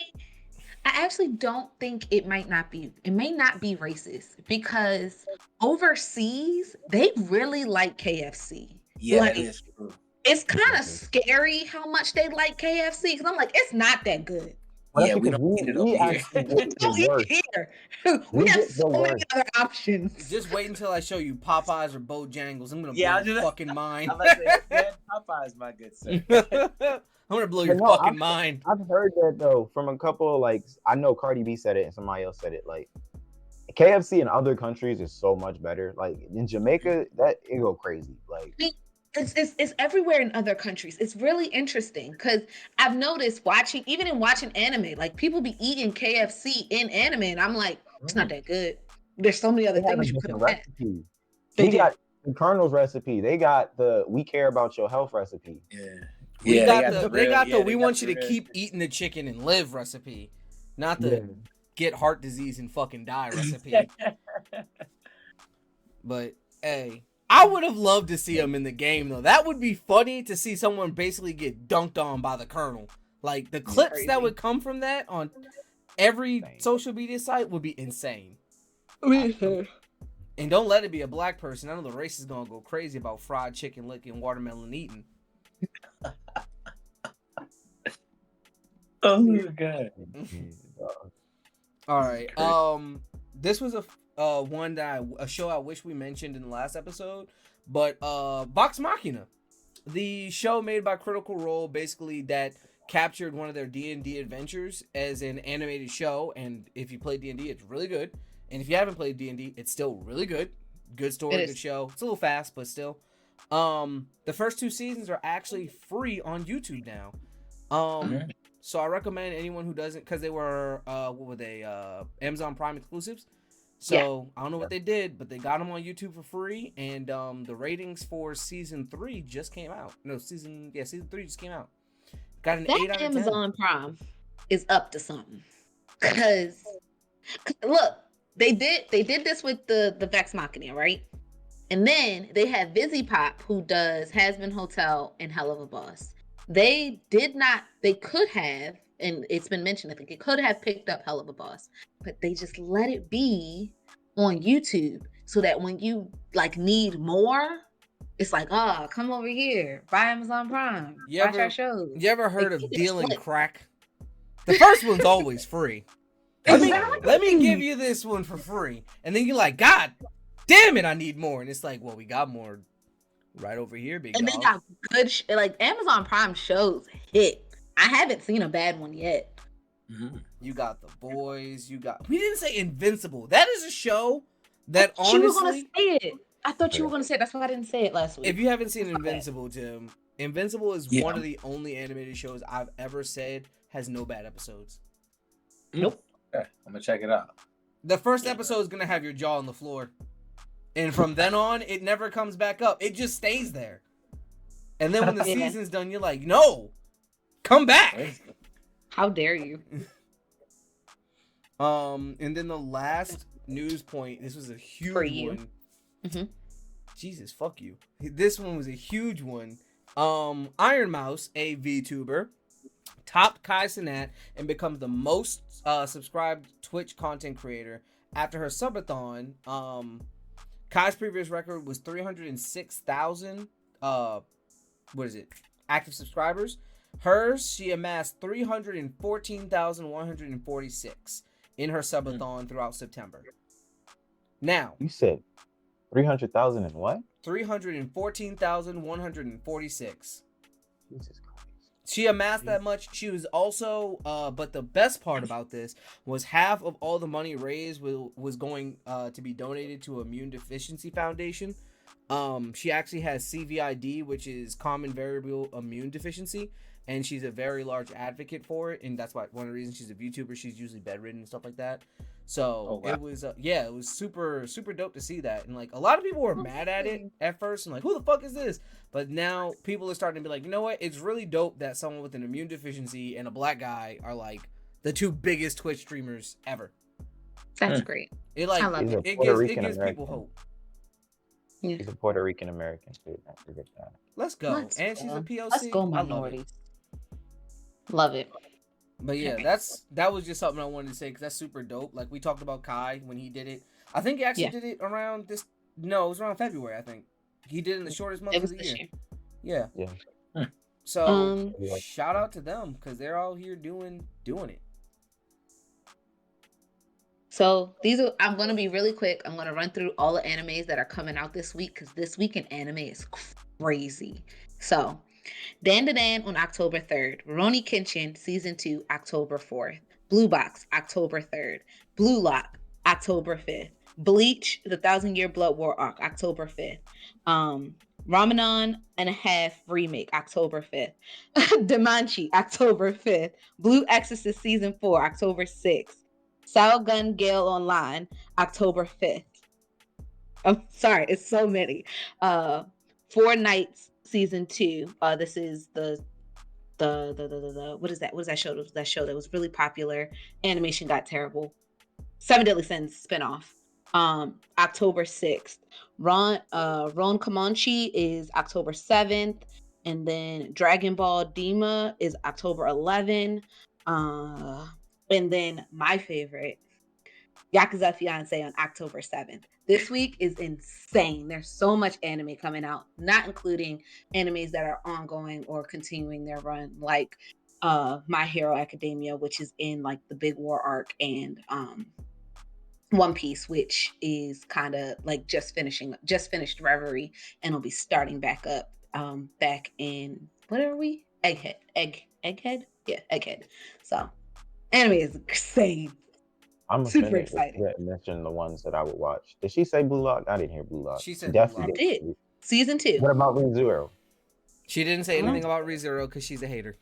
I actually don't think it may not be racist because overseas they really like KFC. Yeah, Like, that is true. it's kind of scary how much they like KFC because I'm like, it's not that good. Well, Yeah, that's we because don't eat it over here. actually get Don't the eat worst. here. We We have get the so many worst. other options. Just wait until I show you Popeyes or Bojangles. I'm gonna Yeah, blow I your just- fucking mind. I'm about to say, yeah, Popeye's my good sir. I'm gonna blow your But no, fucking mind. I've heard that though from a couple of, like, I know Cardi B said it and somebody else said it. Like, KFC in other countries is so much better. Like in Jamaica, that it go crazy. Like, It's everywhere in other countries. It's really interesting because I've noticed watching anime, like people be eating KFC in anime, and I'm like, it's not that good. There's so many other they have a things you could different have had. recipe. They We do. got the Colonel's recipe. They got the We Care About Your Health recipe. Yeah. We Yeah, got they the real- yeah, we they got want the you to real keep shit. eating the chicken and live recipe, not the Yeah. get heart disease and fucking die recipe. But hey, I would have loved to see him in the game though. That would be funny to see someone basically get dunked on by the Colonel. Like the clips Crazy. that would come from that on every Insane. social media site would be insane. And don't let it be a black person. I know the race is gonna go crazy about fried chicken licking, watermelon eating. Oh god. All right. This was a show I wish we mentioned in the last episode, but Vox Machina, the show made by Critical Role, basically that captured one of their D&D adventures as an animated show. And if you play D&D, it's really good. And if you haven't played D&D, it's still really good. Good story, It good is. show. It's a little fast, but still. The first 2 seasons are actually free on YouTube now. So I recommend anyone who doesn't, because they were what were they? Amazon Prime exclusives. So I don't know what they did, but they got them on YouTube for free, and the ratings for season 3 just came out. No, season 3 just came out. Got an 8 out That of 10. Amazon Prime is up to something. Cause look, they did this with the Vex Machina, right? And then they have Vizzy Pop, who does Has-Been Hotel and Hell of a Boss. They could have, and it's been mentioned, I think it could have picked up Hell of a Boss, but they just let it be on YouTube so that when you like need more, it's like, come over here, buy Amazon Prime, watch our shows. You ever heard of keep it dealing split. crack? The first one's always free. Exactly. Let me give you this one for free. And then you're like, God damn it, I need more. And it's like, well, we got more right over here, big And dog. they got good like Amazon Prime shows hit. I haven't seen a bad one yet. You got The Boys. We didn't say Invincible. That is a show that You were gonna honestly, say it. I thought you were gonna say it. That's why I didn't say it last week. if you haven't seen Invincible, Tim, Invincible is Yeah. one of the only animated shows I've ever said has no bad episodes. Nope. Okay, I'm gonna check it out. The first episode is gonna have your jaw on the floor, and from then on, it never comes back up. It just stays there. And then when the Yeah. season's done, you're like, no, come back. How dare you? And then the last news point. This was a huge For you. one. Mhm. Jesus, fuck you. This one was a huge one. Iron Mouse, a VTuber, topped Kai Cenat and becomes the most subscribed Twitch content creator after her subathon. Kai's previous record was 306,000 active subscribers. Hers, she amassed 314,146 in her subathon throughout September. Now, You said 300,000 and what? 314,146. Jesus Christ. She amassed that much. She was also, but the best part about this was half of all the money raised was going to be donated to Immune Deficiency Foundation. She actually has CVID, which is common variable immune deficiency, and she's a very large advocate for it, and that's why one of the reasons she's a YouTuber. She's usually bedridden and stuff like that. So wow. it was, it was super super dope to see that, and like a lot of people were mad at it at first, and like, who the fuck is this? But now people are starting to be like, you know what? It's really dope that someone with an immune deficiency and a black guy are like the two biggest Twitch streamers ever. That's great. It like I love He's a it Puerto gives Rican people American. hope. Yeah. He's a Puerto Rican American too. Don't forget that. Let's go. Let's And she's a go. PLC. Let's go, I love it. minorities. Love it. But yeah, Okay. that was just something I wanted to say because that's super dope. Like we talked about Kai when he did it. I think he actually did it around this. No, it was around February. I think he did it in the shortest month It of was the this year. year. Yeah. So Yeah. shout out to them because they're all here doing it. So I'm gonna be really quick. I'm gonna run through all the animes that are coming out this week because this week in anime is crazy. So Dan to Dan on October 3rd. Rurouni Kenshin Season 2, October 4th. Blue Box, October 3rd. Blue Lock, October 5th. Bleach, The 1,000-Year Blood War Arc, October 5th. Ramadan and a Half Remake, October 5th. Demanchi, October 5th. Blue Exorcist Season 4, October 6th. Gun Gale Online, October 5th. I'm sorry, it's so many. Four Nights Season 2. This is the what is that? What is that show? It was that show that was really popular. Animation got terrible. Seven Deadly Sins spinoff. October 6th. Ron Comanche is October 7th. And then Dragon Ball Dima is October 11th. And then my favorite, Yakuza Fiance on October 7th. This week is insane. There's so much anime coming out, not including animes that are ongoing or continuing their run, like My Hero Academia, which is in like the Big War arc, and One Piece, which is kind of like just finished Reverie, and will be starting back up back in, what are we? Egghead. Yeah, Egghead. So anime is insane. I'm Super offended excited. that mention the ones that I would watch. Did she say Blue Lock? I didn't hear Blue Lock. She said Definitely Blue Lock. I did. Season 2. What about ReZero? She didn't say anything about ReZero because she's a hater.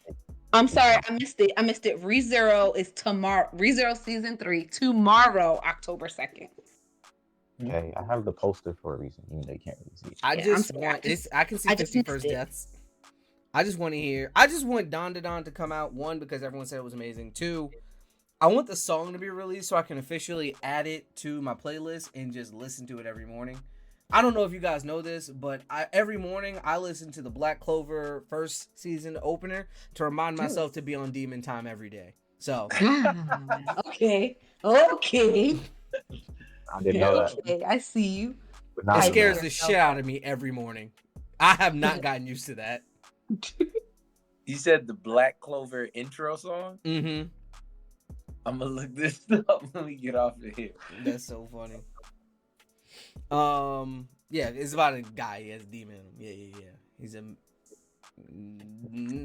I'm sorry, I missed it. ReZero is tomorrow. ReZero Season 3 tomorrow, October 2nd. Okay, I have the poster for a reason, even though you can't really see it. I can see I just 50 missed first it. deaths. I just want Don to Don to come out. One, because everyone said it was amazing. Two, I want the song to be released so I can officially add it to my playlist and just listen to it every morning. I don't know if you guys know this, but every morning I listen to the Black Clover first season opener to remind myself to be on Demon Time every day. So Okay. I didn't know that. Okay, I see you. But it not scares the the shit out of me every morning. I have not gotten used to that. You said the Black Clover intro song? Mm-hmm. I'm gonna look this up when we get off of here. That's so funny. Yeah, it's about a guy. He has a demon in him. Yeah. He's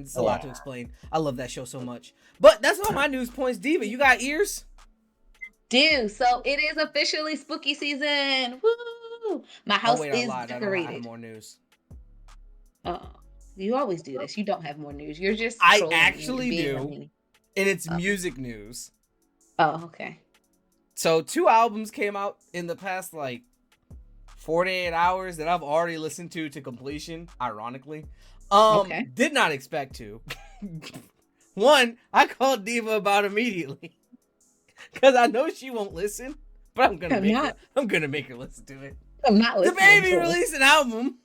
it's a lot to explain. I love that show so much. But that's all my news points. Diva, you got ears? Dude, so it is officially spooky season. Woo! My house is I decorated. have more news. Oh, you always do this. You don't have more news. You're just I trolling actually and being do. mean. And it's music news. Oh, okay. So 2 albums came out in the past like 48 hours that I've already listened to completion, ironically. Okay. Did not expect to. One, I called Diva about immediately. Cause I know she won't listen, but I'm gonna make her listen to it. I'm not listening. The baby released an album.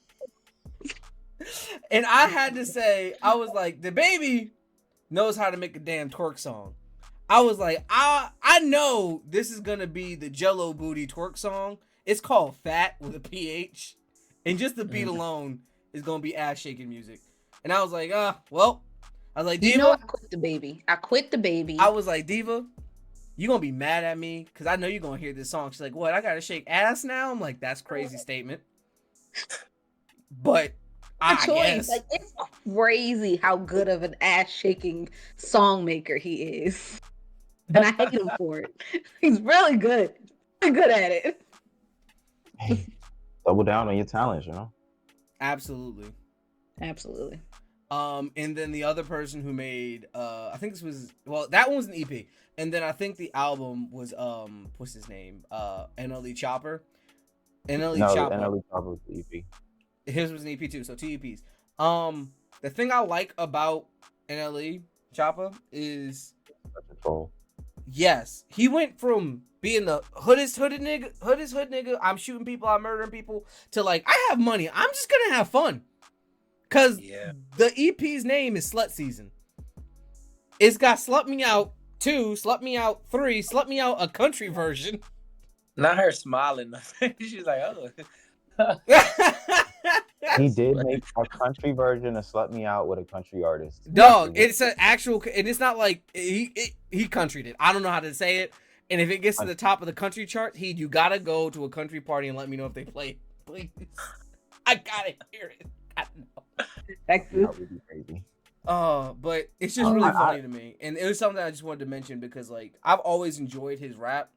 And I had to say, I was like, the baby knows how to make a damn twerk song. I was like, I know this is gonna be the Jello Booty twerk song. It's called Fat with a PH. And just the beat alone is gonna be ass shaking music. And I was like, well. I was like, Diva. You know, I quit the baby. I was like, Diva, you gonna be mad at me? Because I know you're gonna hear this song. She's like, what? I gotta shake ass now? I'm like, that's crazy statement. But I guess. Like, it's crazy how good of an ass shaking song maker he is. And I hate him for it. He's really good. Really good at it. double down on your talents, you know. Absolutely. Absolutely. And then the other person who made I think this was, well, that one was an EP. And then I think the album was what's his name? NLE Chopper. NLE No, Chopper. NLE Chopper was the EP. His was an EP too, so 2 EPs. The thing I like about NLE Chopper is, Such a troll. yes, he went from being the hood nigga, I'm shooting people, I'm murdering people, to like, I have money, I'm just gonna have fun. Cause Yeah. the EP's name is Slut Season. It's got Slut Me Out 2, Slut Me Out 3, Slut Me Out a country version. Not her smiling. She's like, oh. He did make a country version of "Slut Me Out" with a country artist. Dog, it's an actual, and it's not like he countryed it. I don't know how to say it. And if it gets to the top of the country chart, you gotta go to a country party and let me know if they play it, please. I gotta hear it. I don't know. Texas. That would be crazy. But it's just really funny to me, and it was something I just wanted to mention because like I've always enjoyed his rap,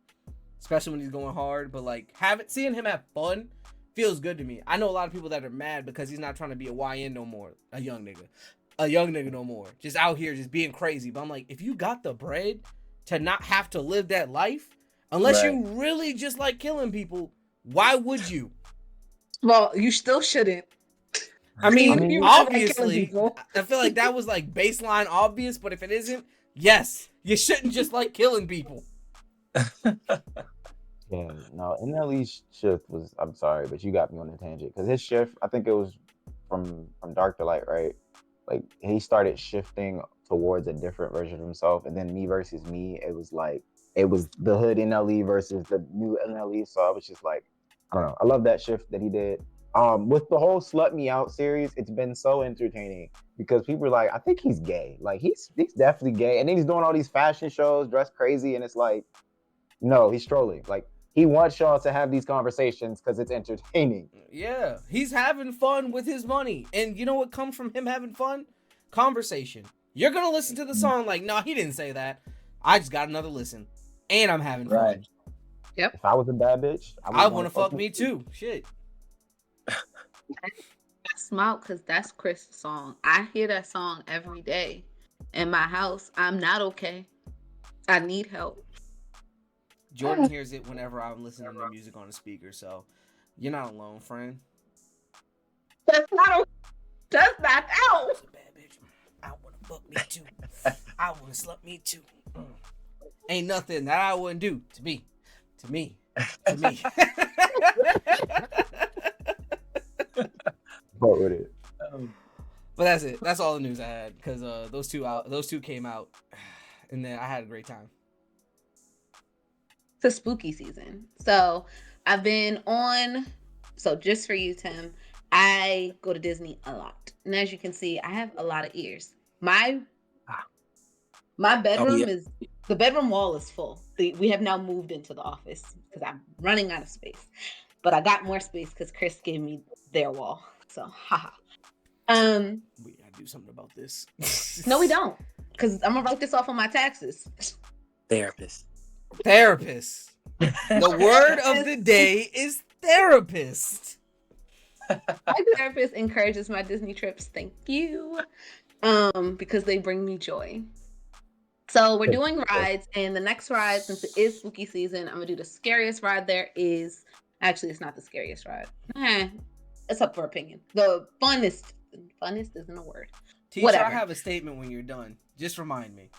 especially when he's going hard. But like seeing him have fun feels good to me. I know a lot of people that are mad because he's not trying to be a YN no more, a young nigga no more, just out here just being crazy. But I'm like, if you got the bread to not have to live that life, unless you really just like killing people, why would you? Well, you still shouldn't. I mean, obviously, like I feel like that was like baseline obvious, but if it isn't, yes, you shouldn't just like killing people. Yeah, no, NLE's shift was, I'm sorry, but you got me on a tangent. Because his shift, I think it was from dark to light, right? Like, he started shifting towards a different version of himself. And then Me Versus Me, it was like, it was the hood NLE versus the new NLE. So I was just like, I don't know. I love that shift that he did. With the whole Slut Me Out series, it's been so entertaining because people are like, I think he's gay. Like, he's definitely gay. And then he's doing all these fashion shows, dressed crazy. And it's like, no, he's trolling. Like, he wants y'all to have these conversations because it's entertaining. Yeah, he's having fun with his money. And you know what comes from him having fun? Conversation. You're going to listen to the song like, no, he didn't say that. I just got another listen. And I'm having fun. Yep. If I was a bad bitch, I want to fuck me too. Shit. I smile because that's Chris' song. I hear that song every day in my house. I'm not okay. I need help. Jordan hears it whenever I'm listening to music on the speaker, so you're not alone, friend. That's not out. That's not out. That's a bad bitch. I want to fuck me too. I want to slut me too. Ain't nothing that I wouldn't do to me. To me. But with it. But that's it. That's all the news I had because those two came out, and then I had a great time. It's a spooky season, so I've been on. So just for you, Tim, I go to Disney a lot, and as you can see, I have a lot of ears. My bedroom is the bedroom wall is full. We have now moved into the office because I'm running out of space, but I got more space because Chris gave me their wall. So, haha. We gotta do something about this. No, we don't, because I'm gonna write this off on my taxes. Therapist. The word of the day is therapist. My therapist encourages my Disney trips. Thank you. Because they bring me joy. So we're doing rides, and the next ride, since it is spooky season, I'm gonna do the scariest ride there is. Actually, it's not the scariest ride. It's up for opinion. The funnest isn't a word. Teacher, whatever. I have a statement when you're done. Just remind me.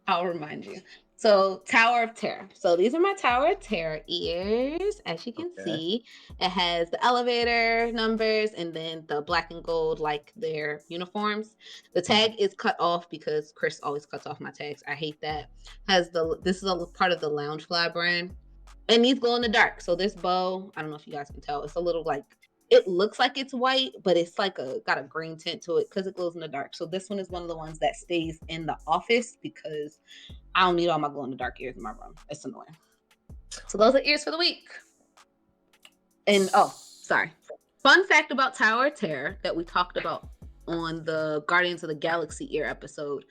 I'll remind you. So, Tower of Terror. So, these are my Tower of Terror ears. As you can see, it has the elevator numbers and then the black and gold, like their uniforms. The tag is cut off because Chris always cuts off my tags. I hate that. This is a part of the Loungefly brand. And these glow in the dark. So, this bow, I don't know if you guys can tell, it's a little like, it looks like it's white, but it's like got a green tint to it because it glows in the dark. So, this one is one of the ones that stays in the office because I don't need all my glow in the dark ears in my room. It's annoying. So those are ears for the week. And sorry. Fun fact about Tower of Terror that we talked about on the Guardians of the Galaxy ear episode.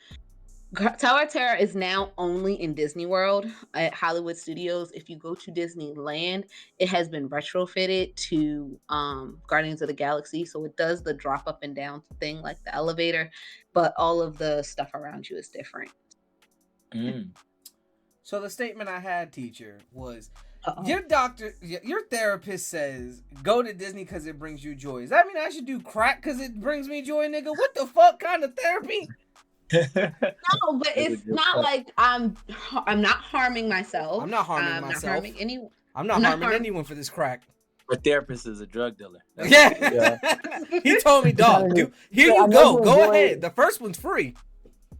Tower of Terror is now only in Disney World at Hollywood Studios. If you go to Disneyland, it has been retrofitted to Guardians of the Galaxy, so it does the drop up and down thing like the elevator, but all of the stuff around you is different. So the statement I had, teacher, was Uh-oh. your therapist says go to Disney because it brings you joy. Does that mean I should do crack because it brings me joy, nigga? What the fuck kind of therapy? No, but it's not like I'm not harming myself. I'm not harming myself. Not harming anyone. I'm not harming anyone for this crack. Our therapist is a drug dealer. Yeah. He told me, dog, here you go. Go ahead. The first one's free.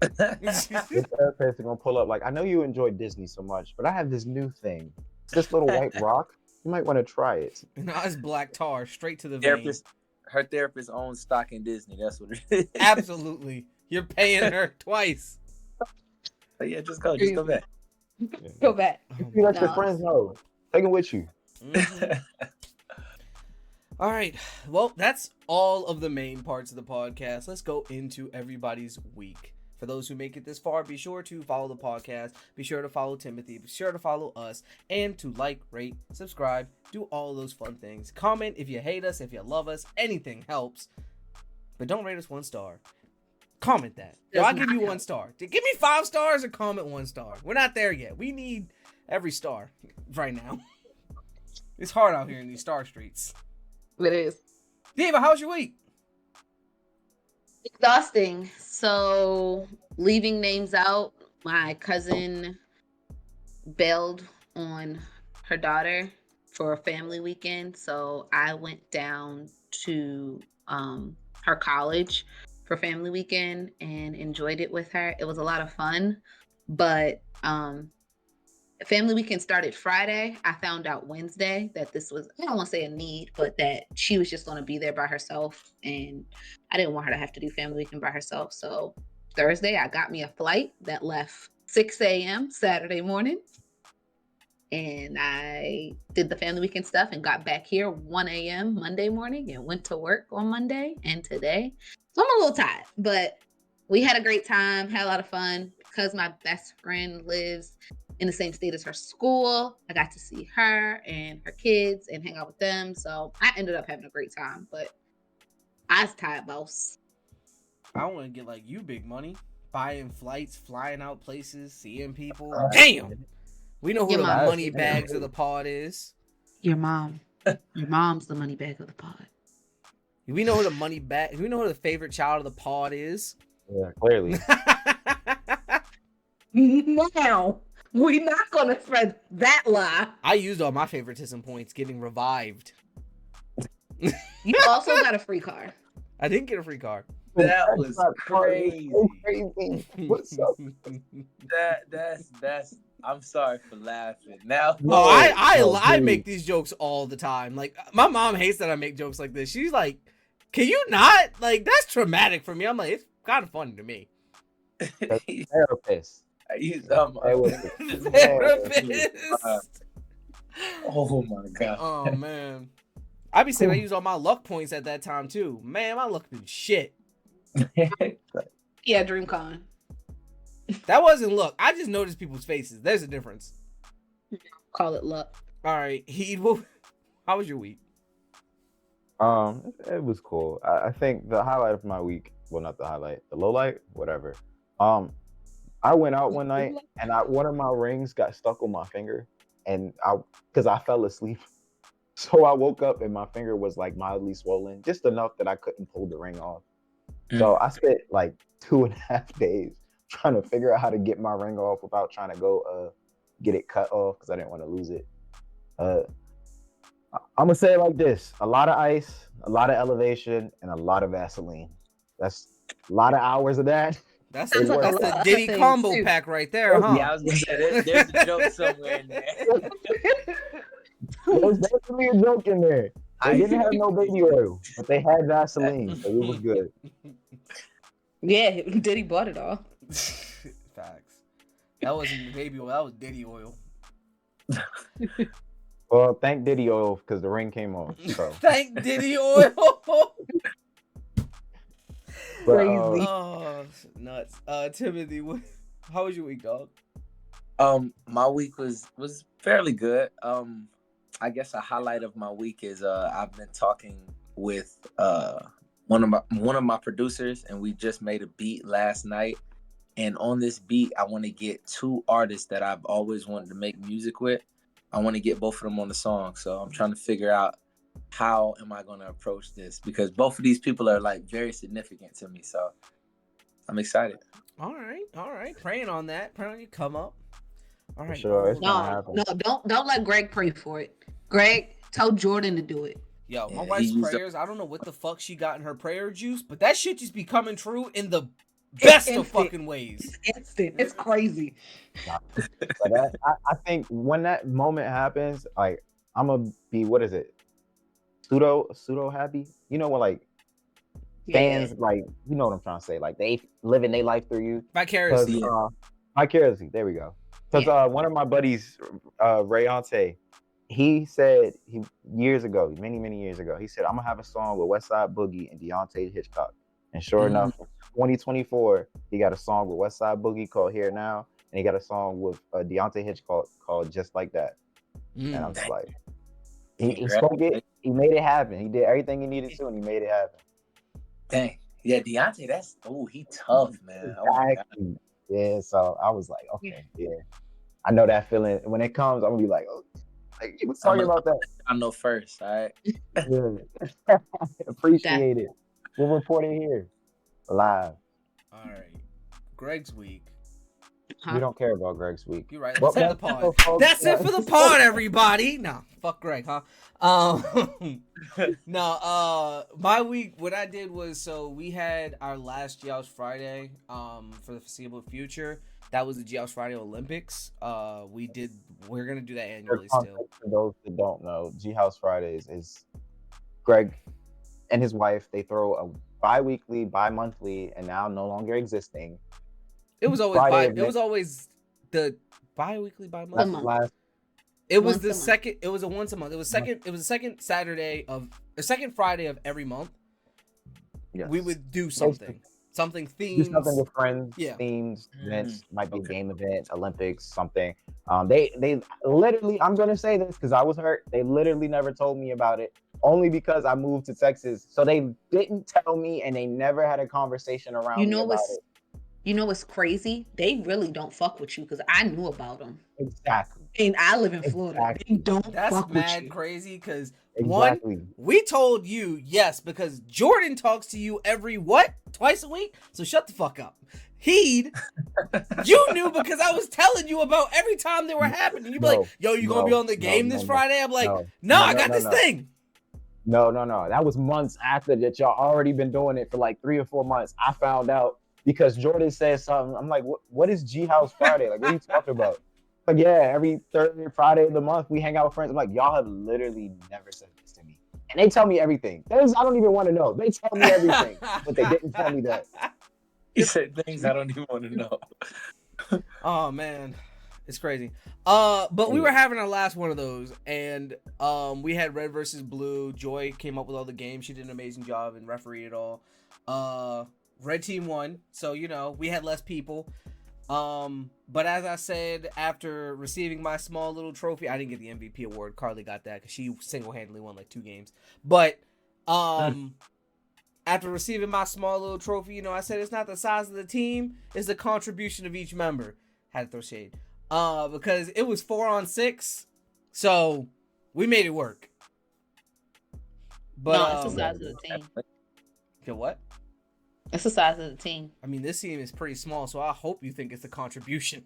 Your therapist is gonna pull up like, I know you enjoy Disney so much, but I have this new thing. This little white rock. You might want to try it. No, it's black tar, straight to the therapist. Her therapist owns stock in Disney. That's what it is. Absolutely. You're paying her twice. So yeah, just go back. Go back. You let your friends know. Take them with you. Mm-hmm. All right. Well, that's all of the main parts of the podcast. Let's go into everybody's week. For those who make it this far, be sure to follow the podcast. Be sure to follow Timothy. Be sure to follow us. And to like, rate, subscribe. Do all those fun things. Comment if you hate us, if you love us. Anything helps. But don't rate us 1 star. Comment that. I'll give you 1 star. Give me 5 stars or comment 1 star. We're not there yet. We need every star right now. It's hard out here in these star streets. It is. Diva, how's your week? Exhausting. So, leaving names out, my cousin bailed on her daughter for a family weekend. So, I went down to her college for family weekend and enjoyed it with her. It was a lot of fun, but family weekend started Friday. I found out Wednesday that this was, I don't want to say a need, but that she was just going to be there by herself. And I didn't want her to have to do family weekend by herself. So Thursday, I got me a flight that left 6 a.m. Saturday morning. And I did the family weekend stuff and got back here 1 a.m. Monday morning and went to work on Monday and today. So I'm a little tired, but we had a great time, had a lot of fun. Because my best friend lives in the same state as her school, I got to see her and her kids and hang out with them. So I ended up having a great time, but I was tired, boss. I want to get like you, big money. Buying flights, flying out places, seeing people. Damn! We know who the money bags of the pod is. Your mom. Your mom's the money bag of the pod. We know who the money bag. We know who the favorite child of the pod is. Yeah, clearly. Now, we're not going to spread that lie. I used all my favoritism points getting revived. You also got a free car. I didn't get a free car. That was crazy. What's up? That's. I'm sorry for laughing. Now, I make these jokes all the time. Like my mom hates that I make jokes like this. She's like, "Can you not? Like that's traumatic for me." I'm like, it's kind of funny to me. Therapist. Therapist. Oh my god. Oh man. I be saying I use all my luck points at that time too. Man, my luck been shit. Yeah, DreamCon. That wasn't luck. I just noticed people's faces. There's a difference. Call it luck. All right, Heed, how was your week? It was cool. I think the highlight of my week, well, not the highlight, the low light, whatever. I went out one night and one of my rings got stuck on my finger, and because I fell asleep, so I woke up and my finger was like mildly swollen, just enough that I couldn't pull the ring off. So I spent like 2.5 days trying to figure out how to get my ring off without trying to go get it cut off because I didn't want to lose it. I'm gonna say it like this: a lot of ice, a lot of elevation, and a lot of Vaseline. That's a lot of hours of that. That's the Diddy combo pack right there, huh? Yeah, I was gonna say there's a joke somewhere in there. There's definitely a joke in there. They didn't have no baby oil, but they had Vaseline, so it was good. Yeah, Diddy bought it all. Facts. That wasn't baby oil. That was Diddy oil. Well, thank Diddy oil because the ring came off. So. Thank Diddy oil. But, Crazy. Oh, nuts. Timothy, How was your week, dog? My week was fairly good. I guess a highlight of my week is I've been talking with one of my producers, and we just made a beat last night. And on this beat, I want to get two artists that I've always wanted to make music with. I want to get both of them on the song. So I'm trying to figure out how am I going to approach this, because both of these people are like very significant to me. So I'm excited. All right. Praying on that. Praying on you come up. All For right, sure, it's gold. gonna No, happen. no, don't let Greg pray for it. Greg, tell Jordan to do it. Yo, my Yeah, he wife's used up. prayers. I don't know what the fuck she got in her prayer juice, but that shit just be coming true in the best of Instant. fucking ways. It's instant. It's crazy. Nah. But I think when that moment happens, like I'm gonna be, what is it? Pseudo happy. You know when like Yeah. fans, like, you know what I'm trying to say, like they living their life through you. Because Vicariously. Yeah. vicariously, there we go. Because Yeah. one of my buddies, Rayante, he said, he years ago, many years ago, he said, I'm gonna have a song with Westside Boogie and Deontay Hitchcock. And sure Mhm. enough, 2024, he got a song with Westside Boogie called Here Now, and he got a song with Deontay Hitchcock called Just Like That. And I'm just like, he spoke it, Congratulations. he made it happen. He did everything he needed to, and he made it happen. Dang. Yeah, Deontay, he tough, man. Oh my God. Exactly. Yeah, so I was like, Yeah. okay, yeah. I know that feeling. When it comes, I'm gonna be like, oh, like he was I'm talking gonna about that. I know first, all right? Yeah. Appreciate it. We're reporting here live. All right. Greg's week. We Huh? don't care about Greg's week. You're right. Well, That's it for the that's pod. it, folks. That's it for the pod, everybody. Nah, fuck Greg, huh? No, my week, what I did was, so we had our last G House Friday, for the foreseeable future. That was the G House Friday Olympics. We're gonna do that For annually still. context, for those that don't know, G House Fridays is Greg and his wife. They throw a bi-weekly, bi-monthly, and now no longer existing It was always Friday it event. was always the bi-weekly, A bi-monthly. month. Last It was Once the a month. second. It was a once a month. It was the second Saturday of the second Friday of every month. yes. We would do Basically, something do something themed. with friends, Yeah. themes, events, might be a Okay. game event, Olympics, something. They literally, I'm gonna say this because I was hurt. They literally never told me about it, only because I moved to Texas. So they didn't tell me, and they never had a conversation You around me know about what's it. you know what's crazy? They really don't fuck with you because I knew about them. Exactly. And I live in Florida. They Exactly. don't That's fuck with mad you. crazy because one, Exactly. we told you yes because Jordan talks to you every what? Twice a week? So shut the fuck up. Heed, you knew because I was telling you about every time they were happening. You'd be like, yo, you gonna be on the game this Friday? I'm like, no, I got this thing. No. That was months after that. Y'all already been doing it for like 3 or 4 months. I found out because Jordan said something. I'm like, what is G House Friday? Like, what are you talking about? Like, yeah, every third Friday of the month we hang out with friends. I'm like, y'all have literally never said this to me. And they tell me everything. I don't even want to know. They tell me everything, but they didn't tell me that. He said things I don't even want to know. Oh man, it's crazy. But we were having our last one of those, and we had red versus blue. Joy came up with all the games. She did an amazing job and refereed it all. Red team won, so we had less people. But as I said, after receiving my small little trophy, I didn't get the MVP award. Carly got that because she single-handedly won like 2 games. But after receiving my small little trophy, I said it's not the size of the team, it's the contribution of each member. Had to throw shade. Because it was 4-on-6, so we made it work. But No, it's the size of the team. okay, what? It's the size of the team. I mean, this team is pretty small, so I hope you think it's a contribution.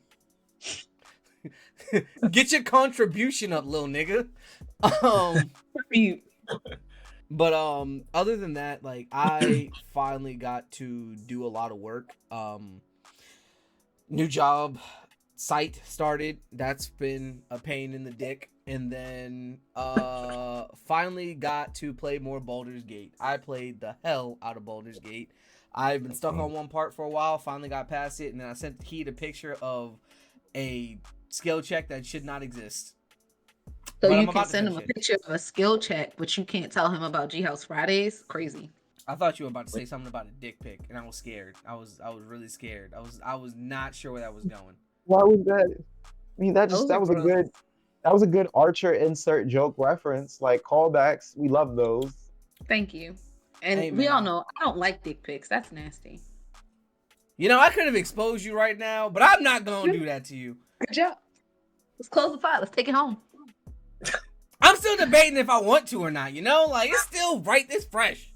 Get your contribution up, little nigga. But other than that, like, I finally got to do a lot of work. New job site started. That's been a pain in the dick. And then finally got to play more Baldur's Gate. I played the hell out of Baldur's Gate. I've been stuck on one part for a while, finally got past it, and then I sent Heat a picture of a skill check that should not exist. So But you I'm can about to send him a finish it. picture of a skill check, but you can't tell him about G House Fridays? Crazy. I thought you were about to say something about a dick pic, and I was scared. I was really scared. I was not sure where that was going. Why was that? I mean, that Those are was a gross. good Archer insert joke reference. Like callbacks, we love those. Thank you. And Hey, we all man. know I don't like dick pics. That's nasty. You know, I could have exposed you right now, but I'm not gonna do that to you. Good job. Let's close the file. Let's take it home. I'm still debating if I want to or not. You know, like it's still right. It's fresh.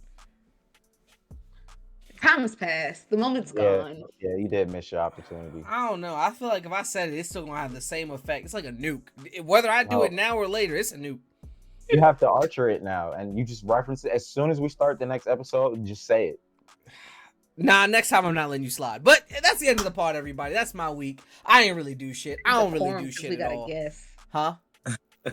Time has passed. The moment's gone. Yeah, you did miss your opportunity. I don't know. I feel like if I said it, it's still gonna have the same effect. It's like a nuke. Whether I do it now or later, it's a nuke. You have to Archer it now, and you just reference it as soon as we start the next episode. Just say it. Nah, next time I'm not letting you slide. But that's the end of the pod, everybody. That's my week. I ain't really do shit. I don't really do shit at all. Guess. Huh?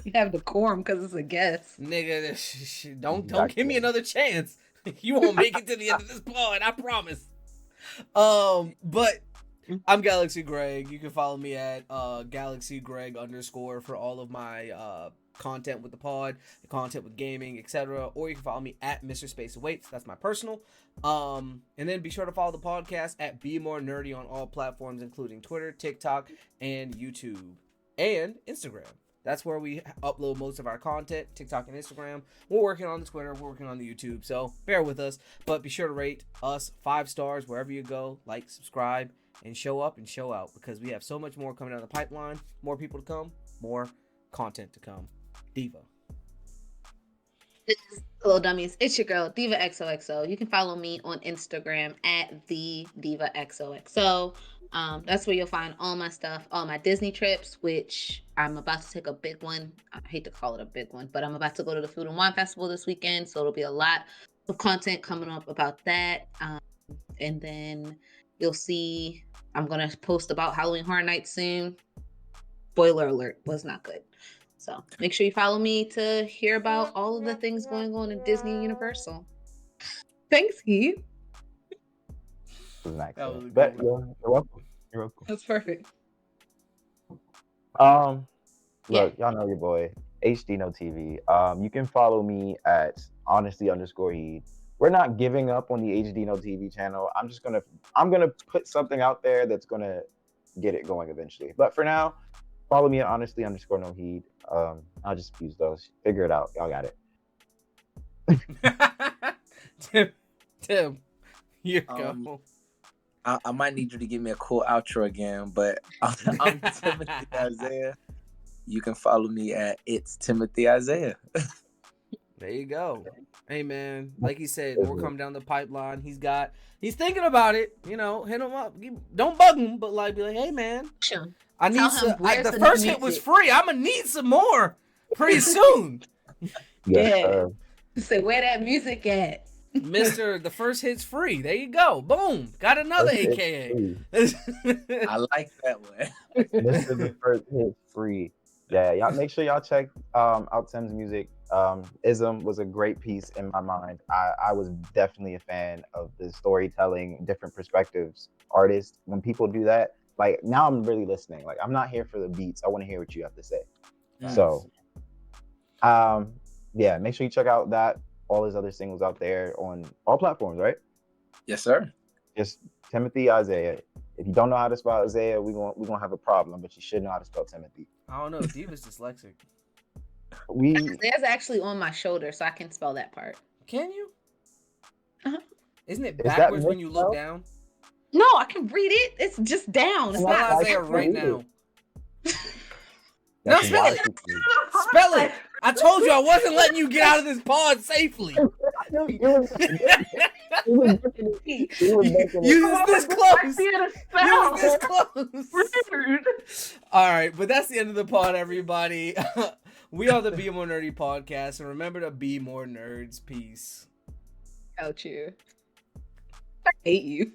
You have decorum because it's a guess. Nigga, don't give me another chance. You won't make it to the end of this pod, I promise. But I'm Galaxy Greg. You can follow me at Galaxy Greg _ for all of my content with the pod, content with gaming, etc. Or you can follow me at Mr. Space Awaits. That's my personal. And then be sure to follow the podcast at Be More Nerdy on all platforms, including Twitter, TikTok, and YouTube, and Instagram. That's where we upload most of our content, TikTok and Instagram. We're working on the Twitter, we're working on the YouTube, so bear with us. But be sure to rate us 5 stars wherever you go, like, subscribe, and show up and show out, because we have so much more coming down the pipeline. More people to come, more content to come. Diva. Hello, dummies. It's your girl, Diva XOXO. You can follow me on Instagram at the Diva XOXO. That's where you'll find all my stuff, all my Disney trips, which I'm about to take a big one. I hate to call it a big one, but I'm about to go to the Food and Wine Festival this weekend, so it'll be a lot of content coming up about that. And then you'll see I'm going to post about Halloween Horror Nights soon. Spoiler alert, was not good. So make sure you follow me to hear about all of the things going on in Disney and Universal. Thanks, Heath. That was That was a but good one. you're welcome. You're welcome. That's perfect. Look, y'all know your boy, HD No TV. You can follow me at honesty_heed. We're not giving up on the HD No TV channel. I'm gonna put something out there that's gonna get it going eventually. But for now, follow me at honestly_no heed. I'll just use those. Figure it out. Y'all got it. Tim, you go. I might need you to give me a cool outro again, but I'm Timothy Isaiah. You can follow me at It's Timothy Isaiah. There you go. Hey man, like he said, more coming down the pipeline. He's thinking about it. You know, hit him up. Don't bug him, but like be like, hey man, Sure. I need some. The the first new hit was music? free. I'm gonna need some more pretty soon. Yeah. Say where that music at? Mister, the first hit's free. There you go. Boom. Got another AKA. I like that one. Mr. The first hit free. Yeah, y'all make sure y'all check out Tim's music. ISM was a great piece in my mind. I was definitely a fan of the storytelling, different perspectives, artists. When people do that, like now I'm really listening. Like I'm not here for the beats. I want to hear what you have to say. Nice. So, yeah, make sure you check out all his other singles out there on all platforms, right? Yes, sir. Just Timothy Isaiah. If you don't know how to spell Isaiah, we're gonna have a problem, but you should know how to spell Timothy. I don't know. Diva's dyslexic. Isaiah's actually on my shoulder, so I can spell that part. Can you? Uh-huh. Isn't it Is that backwards when you look misspelled? down? No, I can read it. It's just down. It's Spell not Isaiah backwards. right now. That's spell why it. people- Spell it. I told you I wasn't letting you get out of this pod safely. It was You was this close. You was this close. All right, but that's the end of the pod, everybody. We are the Be More Nerdy podcast, and remember to be more nerds. Peace. Out you. I hate you.